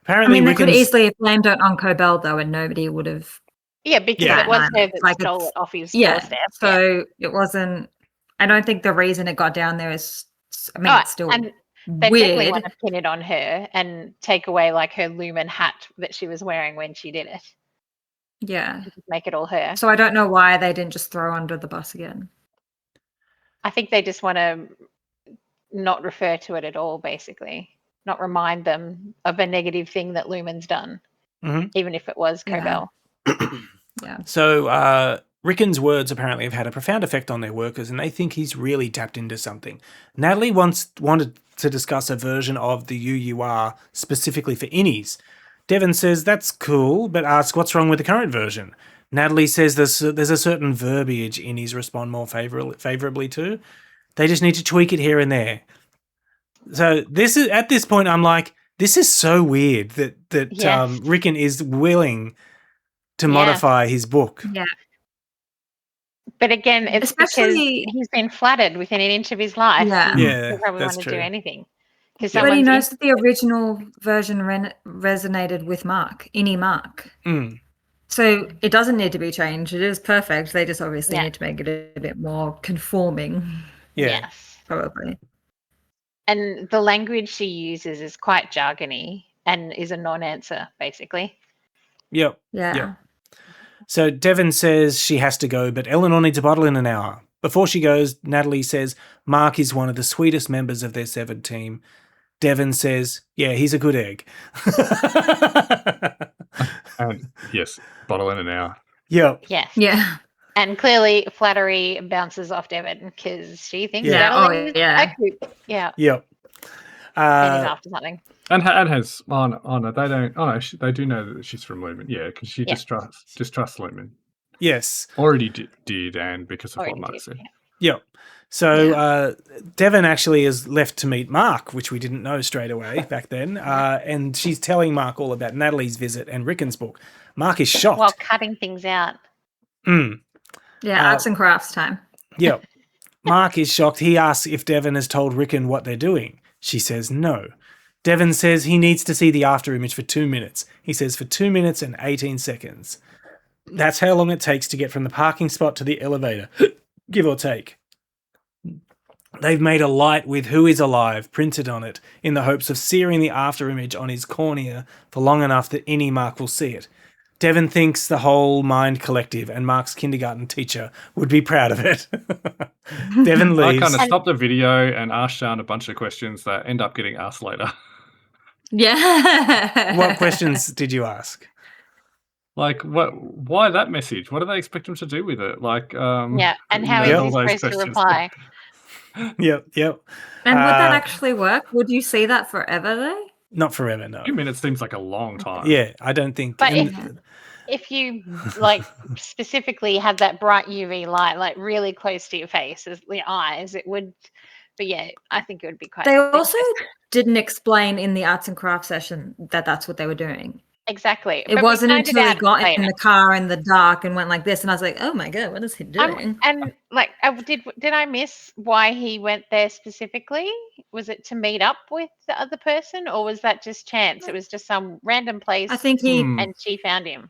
Apparently mean, they could Rickon's... easily have blamed it on Cobell, though, and nobody would have. Yeah, because Yeah. it was her that Like, stole it's- it off his Yeah. doorstep. So it wasn't. I don't think the reason it got down there is. I mean, Oh, it's still and they definitely weird. want to pin it on her and take away like her Lumen hat that she was wearing when she did it. Yeah. Just make it all her. So I don't know why they didn't just throw under the bus again. I think they just want to not refer to it at all, basically. Not remind them of a negative thing that Lumen's done, Mhm. even if it was Yeah. Cobell. Yeah. So Rickon's words apparently have had a profound effect on their workers, and they think he's really tapped into something. Natalie wanted to discuss a version of the UUR specifically for innies. Devon says that's cool, but asks what's wrong with the current version. Natalie says there's a certain verbiage innies respond more favorably to. They just need to tweak it here and there. So this is at this point, I'm like, this is so weird that Yes. Rickon is willing to modify his book. Yeah. But again, it's Especially- because he's been flattered within an inch of his life. Yeah. Yeah, He'll probably that's want to true. do anything. Because But he knows that the original version resonated with Innie Mark. Mm. So it doesn't need to be changed. It is perfect. They just obviously Yeah. need to make it a bit more conforming, Yeah. Yes. probably. And the language she uses is quite jargony and is a non-answer, basically. Yep. Yeah. Yeah. So Devon says she has to go, but Eleanor needs a bottle in an hour. Before she goes, Natalie says Mark is one of the sweetest members of their 7 team. Devon says, yeah, he's a good egg. And yes, bottle in an hour. Yep. Yes. Yeah. And clearly flattery bounces off Devon because she thinks Yeah. Natalie is Oh, yeah. a kook. Yeah. Yep. And he's after something. And has no, they don't. Oh no, they do know that she's from Lumen. Yeah, because she distrusts Lumen. Yes. Already did, and because of what Already Mark did, said. yeah. Yep. So Devon actually is left to meet Mark, which we didn't know straight away back then. And she's telling Mark all about Natalie's visit and Rickon's book. Mark is shocked. While cutting things out. Yeah, arts and crafts time. Yep. Mark is shocked. He asks if Devon has told Rickon what they're doing. She says no. Devon says he needs to see the after image for 2 minutes. He says for 2 minutes and 18 seconds. That's how long it takes to get from the parking spot to the elevator, give or take. They've made a light with "Who is alive" printed on it in the hopes of searing the after image on his cornea for long enough that any Mark will see it. Devon thinks the whole Mind Collective and Mark's kindergarten teacher would be proud of it. Devon I leaves. kind of stopped the video and asked Sean a bunch of questions that end up getting asked later. Yeah. What questions did you ask? Like, why that message? What do they expect him to do with it? Like, Yeah, and how you is know, he all those supposed to questions. reply? Yep. And would that actually work? Would you see that forever though? Not forever, no. 2 minutes seems like a long time. Yeah, I don't think. But and- if you like specifically had that bright UV light like really close to your face as your eyes, it would. But yeah, I think it would be quite. They also didn't explain in the arts and crafts session that that's what they were doing. Exactly. It wasn't until he got in the car in the dark and went like this, and I was like, "Oh my god, what is he doing?" And like, did I miss why he went there specifically? Was it to meet up with the other person, or was that just chance? It was just some random place. I think he. And she found him.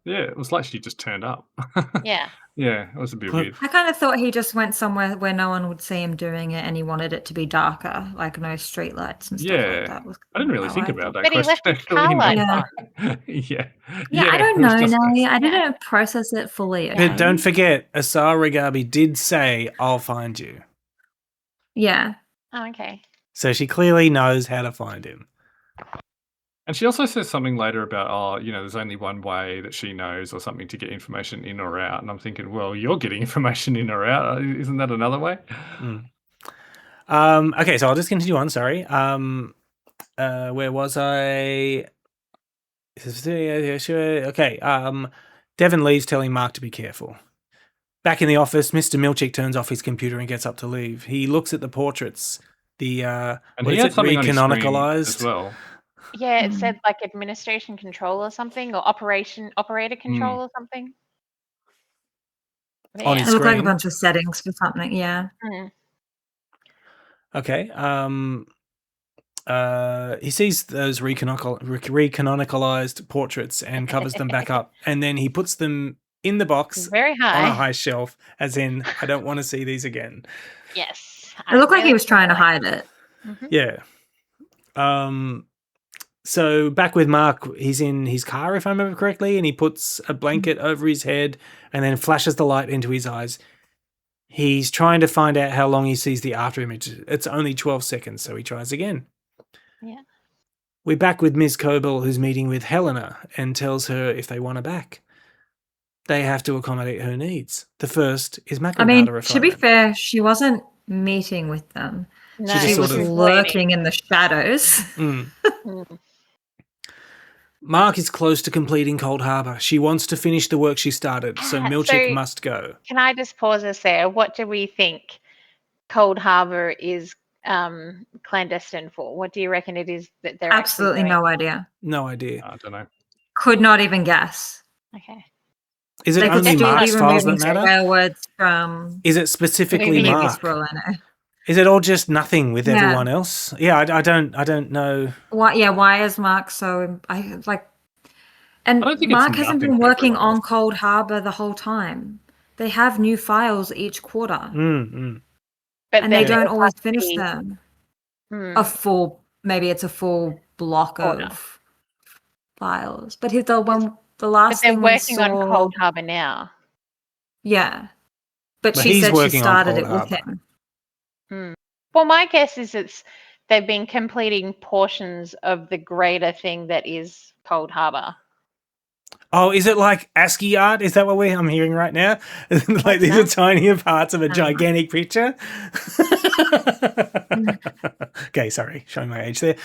Yeah, it was like she just turned up. Yeah. Yeah, it was a bit weird. I kind of thought he just went somewhere where no one would see him doing it, and he wanted it to be darker, like no street lights and stuff like that. I didn't really think about that But he question. left his car lights on. Yeah, I don't it was know, just Nelly. nice. I didn't process it fully. But Okay? don't forget, Asar Regabi did say, "I'll find you." Yeah. Oh, okay. So she clearly knows how to find him. And she also says something later about, there's only one way that she knows or something to get information in or out. And I'm thinking, well, you're getting information in or out. Isn't that another way? Okay, so I'll just continue on. Sorry. Where was I? Okay. Devon leaves, telling Mark to be careful. Back in the office, Mr. Milchick turns off his computer and gets up to leave. He looks at the portraits. And he had something on his screen recanonicalized as well. Yeah, it said like administration control or something, or operator control or something. But On yeah. his It looked like a screen. bunch of settings for something. Yeah. Okay. He sees those recanonicalized portraits and covers them back up, and then he puts them in the box Very high. on a high shelf, as in, I don't want to see these again. Yes. It looked like he was trying to hide it. Yeah. So back with Mark, he's in his car, if I remember correctly, and he puts a blanket over his head and then flashes the light into his eyes. He's trying to find out how long he sees the after image. It's only 12 seconds, so he tries again. Yeah. We're back with Ms. Coble, who's meeting with Helena and tells her if they want her back, they have to accommodate her needs. The first is macro I mean, data to be refinement. fair, she wasn't meeting with them. No, just She sort was of- lurking in the shadows. Mark is close to completing Cold Harbor. She wants to finish the work she started, so Milchick So- must go. Can I just pause us there? What do we think Cold Harbor is clandestine for? What do you reckon it is that they're Absolutely actually doing? no idea. No idea. I don't know. Could not even guess. Okay. Is it They could only still Mark's be files that removing matter? swear words from Is it specifically Maybe Mark? for all I know. Is it all just nothing with Yeah. everyone else? Yeah, I don't know. Why? Yeah, why is Mark so? And I don't think it's Mark hasn't nothing been for working everyone on else. Cold Harbor the whole time. They have new files each quarter, But and they then don't there always must finish be- them. Hmm. Maybe it's a full block Quarter. of files. But the But last they're thing we working on saw- Cold Harbor now. Yeah, but But she he's said she working on started Cold it with Harbor. him. Well, my guess is they've been completing portions of the greater thing that is Cold Harbor. Oh, is it like ASCII art? Is that what I'm hearing right now? Like these are tinier parts of a gigantic picture. Okay, sorry, showing my age there.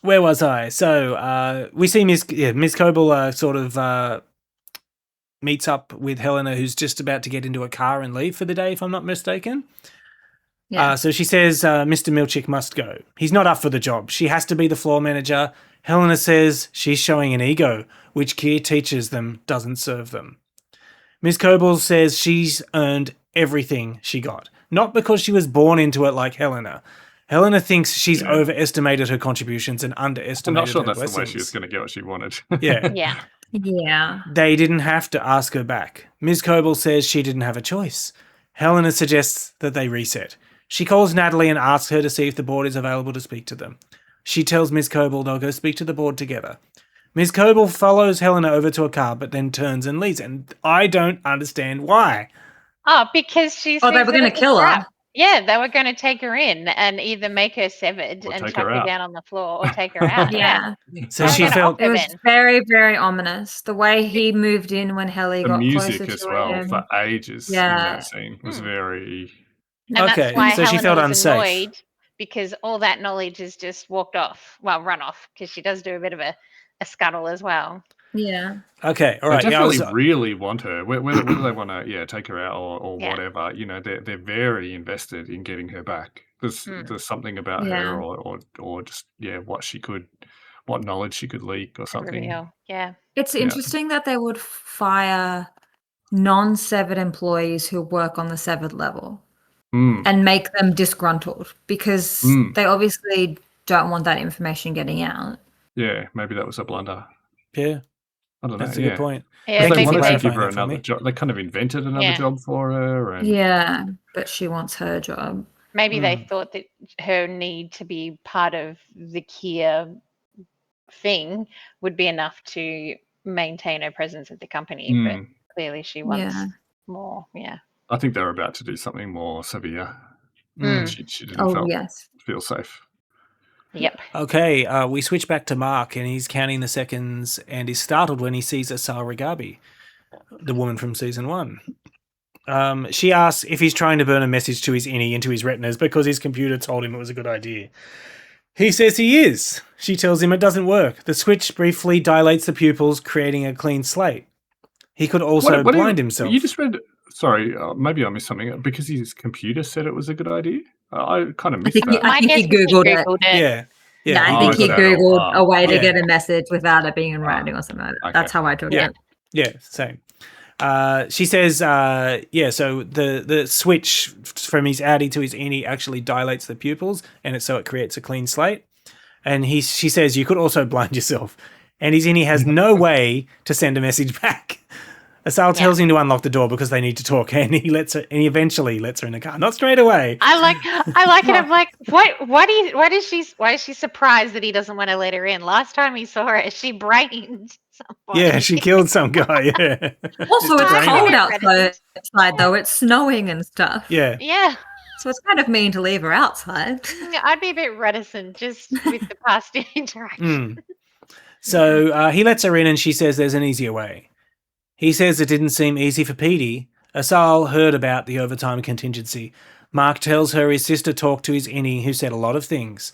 Where was I? So we see Miss Coble sort of meets up with Helena, who's just about to get into a car and leave for the day, if I'm not mistaken. Yeah. So she says Mr. Milchick must go. He's not up for the job. She has to be the floor manager. Helena says she's showing an ego, which Keir teaches them doesn't serve them. Miss Coble says she's earned everything she got, not because she was born into it like Helena. Helena thinks she's overestimated her contributions and I'm underestimated not sure her that's the way blessings. she was going to get what she wanted. Yeah. Yeah. Yeah. They didn't have to ask her back. Ms. Coble says she didn't have a choice. Helena suggests that they reset. She calls Natalie and asks her to see if the board is available to speak to them. She tells Ms. Coble they'll go speak to the board together. Ms. Coble follows Helena over to a car but then turns and leaves, and I don't understand why. Oh, because she Oh, sees they were it going as to a kill her. trap. Yeah, they were going to take her in and either make her severed Or and take chuck her her out. down on the floor or take her out. Yeah. So How she are they gonna felt off It her was then? very, very ominous. The way he moved in when Helly The got music closer as to well him. for ages in Yeah. that scene was very. And Okay, that's why so she Helena felt was unsafe. annoyed because all that knowledge is just walked off. Well, run off, because she does do a bit of a scuttle as well. Yeah. Okay, all They right. definitely really want her. Whether they want to, take her out or Yeah. whatever. They're very invested in getting her back. There's something about Yeah. her, or just what knowledge she could leak or something. Reveal. Yeah. It's Yeah. interesting that they would fire non-severed employees who work on the severed level Mm, and make them disgruntled because Mm. they obviously don't want that information getting out. yeah, maybe that was a blunder. Yeah, I don't know. that's a good point. Yeah, Thank They you for wanted to give clarifying her that for another me. job. They kind of invented another Yeah. job for her, and Yeah, but she wants her job. Maybe they thought that her need to be part of the Kia thing would be enough to maintain her presence at the company, but Mm. clearly she wants Yeah. more. Yeah. I think they're about to do something more severe. Mm. She didn't Oh, yes. feel safe. Yep. Okay, we switch back to Mark, and he's counting the seconds and is startled when he sees Asal Rigabi, the woman from season 1. She asks if he's trying to burn a message to his innie into his retinas because his computer told him it was a good idea. He says he is. She tells him it doesn't work. The switch briefly dilates the pupils, creating a clean slate. He could also blind himself. You just read. Sorry, maybe I missed something. Because his computer said it was a good idea. I kind of missed that. I think he Googled it. Yeah. Yeah, I Oh, think he is that Googled all? a way to Yeah. get a message without it being in writing or something like that. okay. That's how I took Yeah. it. Yeah, same. She says, so the switch from his outie to his innie actually dilates the pupils, and it creates a clean slate. And she says, you could also blind yourself. And his innie has no way to send a message back. Asal tells him to unlock the door because they need to talk, and he eventually lets her in the car. Not straight away. I like it. I'm like, why is she surprised that he doesn't want to let her in? Last time he saw her, she brained somebody. Yeah, she killed some guy. Yeah. Also, Just it's brain cold it. outside though. It's snowing and stuff. Yeah. Yeah. So it's kind of mean to leave her outside. I'd be a bit reticent just with the past interaction. So he lets her in, and she says there's an easier way. He says it didn't seem easy for Petey. Asal heard about the overtime contingency. Mark tells her his sister talked to his innie, who said a lot of things.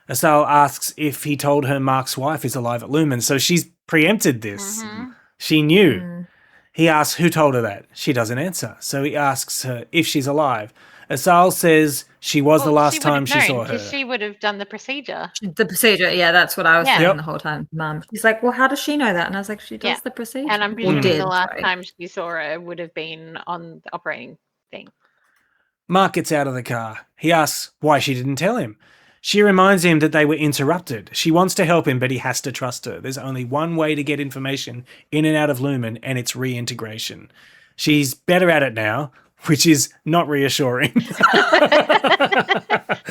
Asal asks if he told her Mark's wife is alive at Lumen, so she's preempted this. She knew. He asks who told her that. She doesn't answer, so he asks her if she's alive. Asal says she was the last time she saw her. She would have done the procedure. The procedure, yeah, that's what I was saying Yep. the whole time. Mum, she's like, well, how does she know that? And I was like, she does the procedure. And I'm Or presuming did, the last sorry. time she saw her would have been on the operating thing. Mark gets out of the car. He asks why she didn't tell him. She reminds him that they were interrupted. She wants to help him, but he has to trust her. There's only one way to get information in and out of Lumen, and it's reintegration. She's better at it now, which is not reassuring.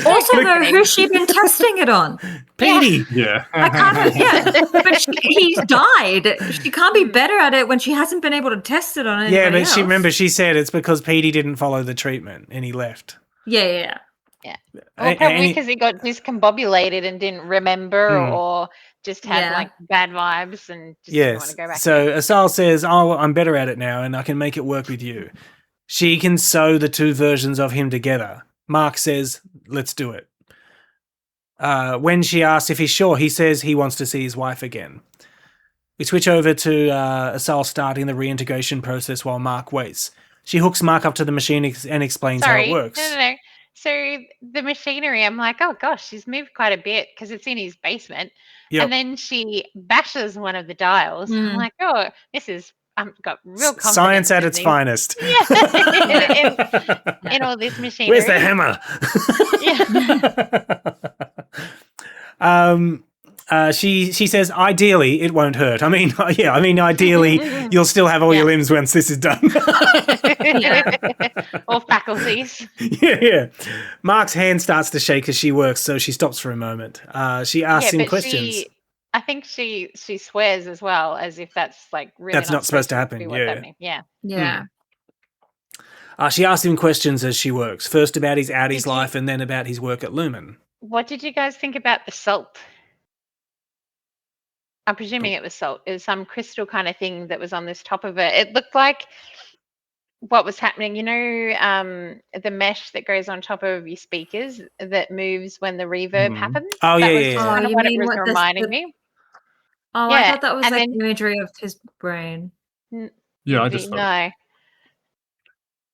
Also, though, who's she been testing it on? Petey. Yeah. I can't, but he's died. She can't be better at it when she hasn't been able to test it on anybody Yeah, but else. she said it's because Petey didn't follow the treatment and he left. Yeah. Or probably because he got discombobulated and didn't remember or just had like bad vibes and just didn't want to go back. So Asal says, "Oh, I'm better at it now and I can make it work with you." She can sew the two versions of him together. Mark says, "Let's do it." When she asks if he's sure, he says he wants to see his wife again. We switch over to Asal starting the reintegration process while Mark waits. She hooks Mark up to the machine and explains how it works. No. So the machinery, I'm like, oh gosh, she's moved quite a bit because it's in his basement. Yep. And then she bashes one of the dials. I'm like, oh, this is got real confidence. Science at its finest. Yeah, in all this machinery. Where's the hammer? She says, ideally, it won't hurt. I mean, ideally, you'll still have all your limbs once this is done. Or faculties. Yeah. Mark's hand starts to shake as she works, so she stops for a moment. She asks him questions. I think she swears as well, as if that's like really that's not supposed to happen. Yeah. She asks him questions as she works. First about his Audi's life, and then about his work at Lumen. What did you guys think about the salt? I'm presuming it was salt. It was some crystal kind of thing that was on this top of it. It looked like what was happening, the mesh that goes on top of your speakers that moves when the reverb happens. Oh, that was kind of what it was reminding me. Oh, I thought that was like imagery of his brain. Yeah, I just thought. No.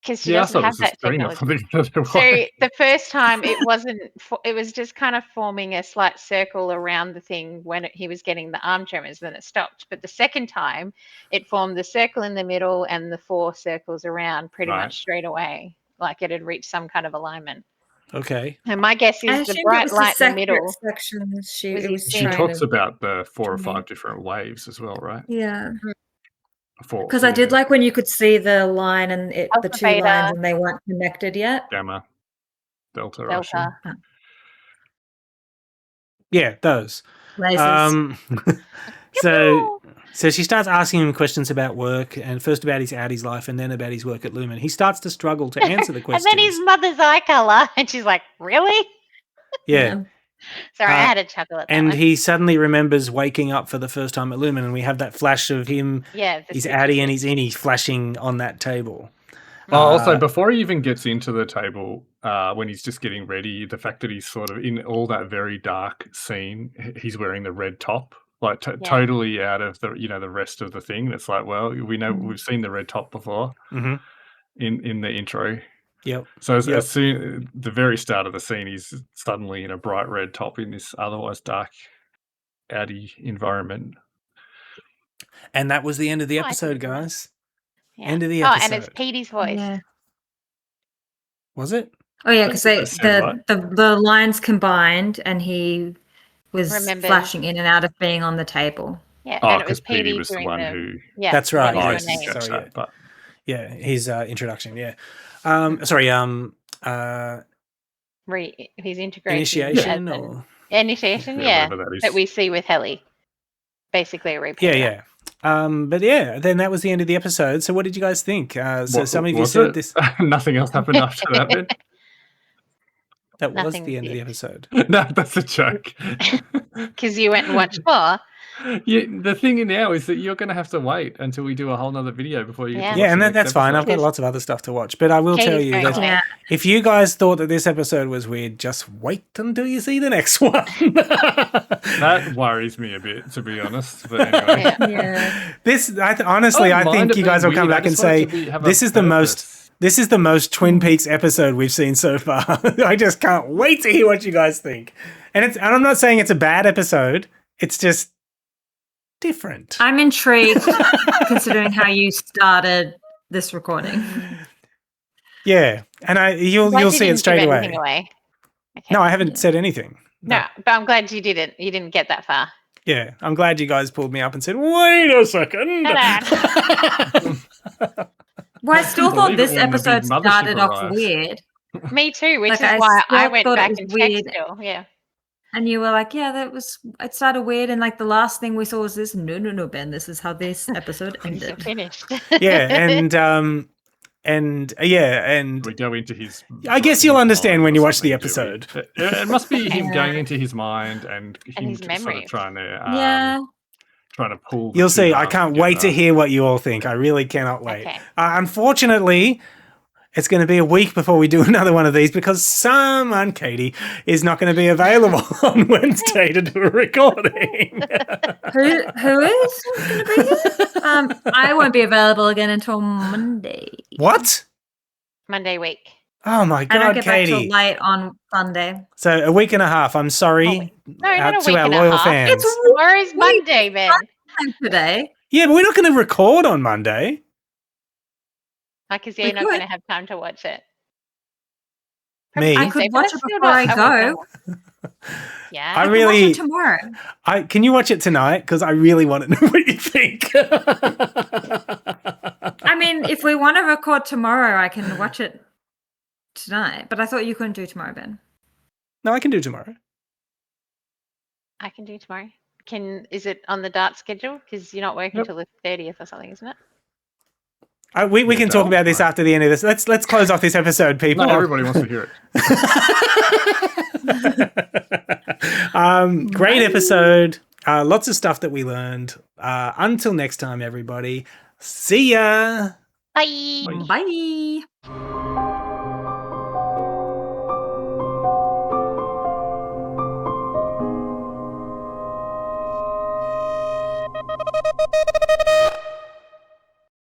Because she doesn't have that technology. So the first time it was just kind of forming a slight circle around the thing when he was getting the arm tremors, then it stopped. But the second time it formed the circle in the middle and the 4 circles around pretty much straight away, like it had reached some kind of alignment. Okay. And my guess is the bright light in the middle. She talks about the 4 or 5 different waves as well, right? Yeah. Because I did like when you could see the line and the 2 lines and they weren't connected yet. Gamma, delta. Yeah, those. Lasers. So she starts asking him questions about work, and first about his Audi's life and then about his work at Lumen. He starts to struggle to answer the questions. And then his mother's eye colour, and she's like, really? Yeah. Sorry, I had a chuckle at that and one. he suddenly remembers waking up for the first time at Lumen, and we have that flash of him, his Audi and his innie flashing on that table. Also, before he even gets into the table, when he's just getting ready, the fact that he's sort of in all that very dark scene, he's wearing the red top, like totally out of the the rest of the thing. It's like, well, we know we've seen the red top before in the intro. Yep. So as soon the very start of the scene, he's suddenly in a bright red top in this otherwise dark Audi environment. And that was the end of the episode, guys. Yeah. End of the episode. Oh, and it's Petey's voice. Yeah. Was it? Oh yeah, because the lines combined, and he was flashing in and out of being on the table. Yeah, and it was Petey was the one who. Yeah, that's right. Yes. His introduction. Yeah. His integration. Initiation or initiation, that we see with Helly. Basically a repeat. Yeah. But then that was the end of the episode. So what did you guys think? So some of you said this. Nothing else happened after that bit. That was the end of the episode. No, that's a joke. Because you went and watched more. The thing now is that you're going to have to wait until we do a whole nother video before you. And that's fine. I've got lots of other stuff to watch, but I will tell you that if you guys thought that this episode was weird, just wait until you see the next one. That worries me a bit, to be honest. But anyway, I think you guys will come back and say this is the most Twin Peaks episode we've seen so far. I just can't wait to hear what you guys think. And I'm not saying it's a bad episode. It's just different. I'm intrigued considering how you started this recording. Yeah, and you'll see it straight away. Okay. No, I haven't said anything. No, but I'm glad you didn't. You didn't get that far. Yeah, I'm glad you guys pulled me up and said, "Wait a second." Well, I still thought this episode started off weird. Me too, which is why I went back and checked still. Yeah. And you were like, it started weird. And like the last thing we saw was this. No, Ben, this is how this episode ended. Finished. Yeah. And and We go into his. I guess you'll his understand mind when or you watch the something, do we? episode. It must be him going into his mind and him his sort of memories. trying to Yeah. trying to pull. The You'll two see. I halves can't wait to together. hear what you all think. I really cannot wait. Okay. Unfortunately, it's going to be a week before we do another one of these because someone, Katie, is not going to be available on Wednesday to do a recording. Who is going to be here? I won't be available again until Monday. What? Monday week. Oh my I don't God, get back till Katie. late on Sunday. So a week and a half. I'm sorry No, not a to week our and a loyal half. fans. It's Tomorrow's Monday, Ben. time today. Yeah, but we're not going to record on Monday. Because We you're not could. going to have time to watch it. Me? I could Tuesday, but watch that's it still before I not go. Yeah. I I can really- watch it tomorrow. Can you watch it tonight? Because I really want to know what you think. I mean, if we want to record tomorrow, I can watch it tonight. But I thought you couldn't do tomorrow, Ben. No, I can do tomorrow. I can do tomorrow. Is it on the dart schedule? Because you're not working Yep. till the 30th or something, isn't it? We Yeah, can talk Joel? about this Right. after the end of this. Let's close off this episode, people. Not everybody wants to hear it. Great episode. Lots of stuff that we learned. Until next time, everybody. See ya. Bye. Bye. Bye.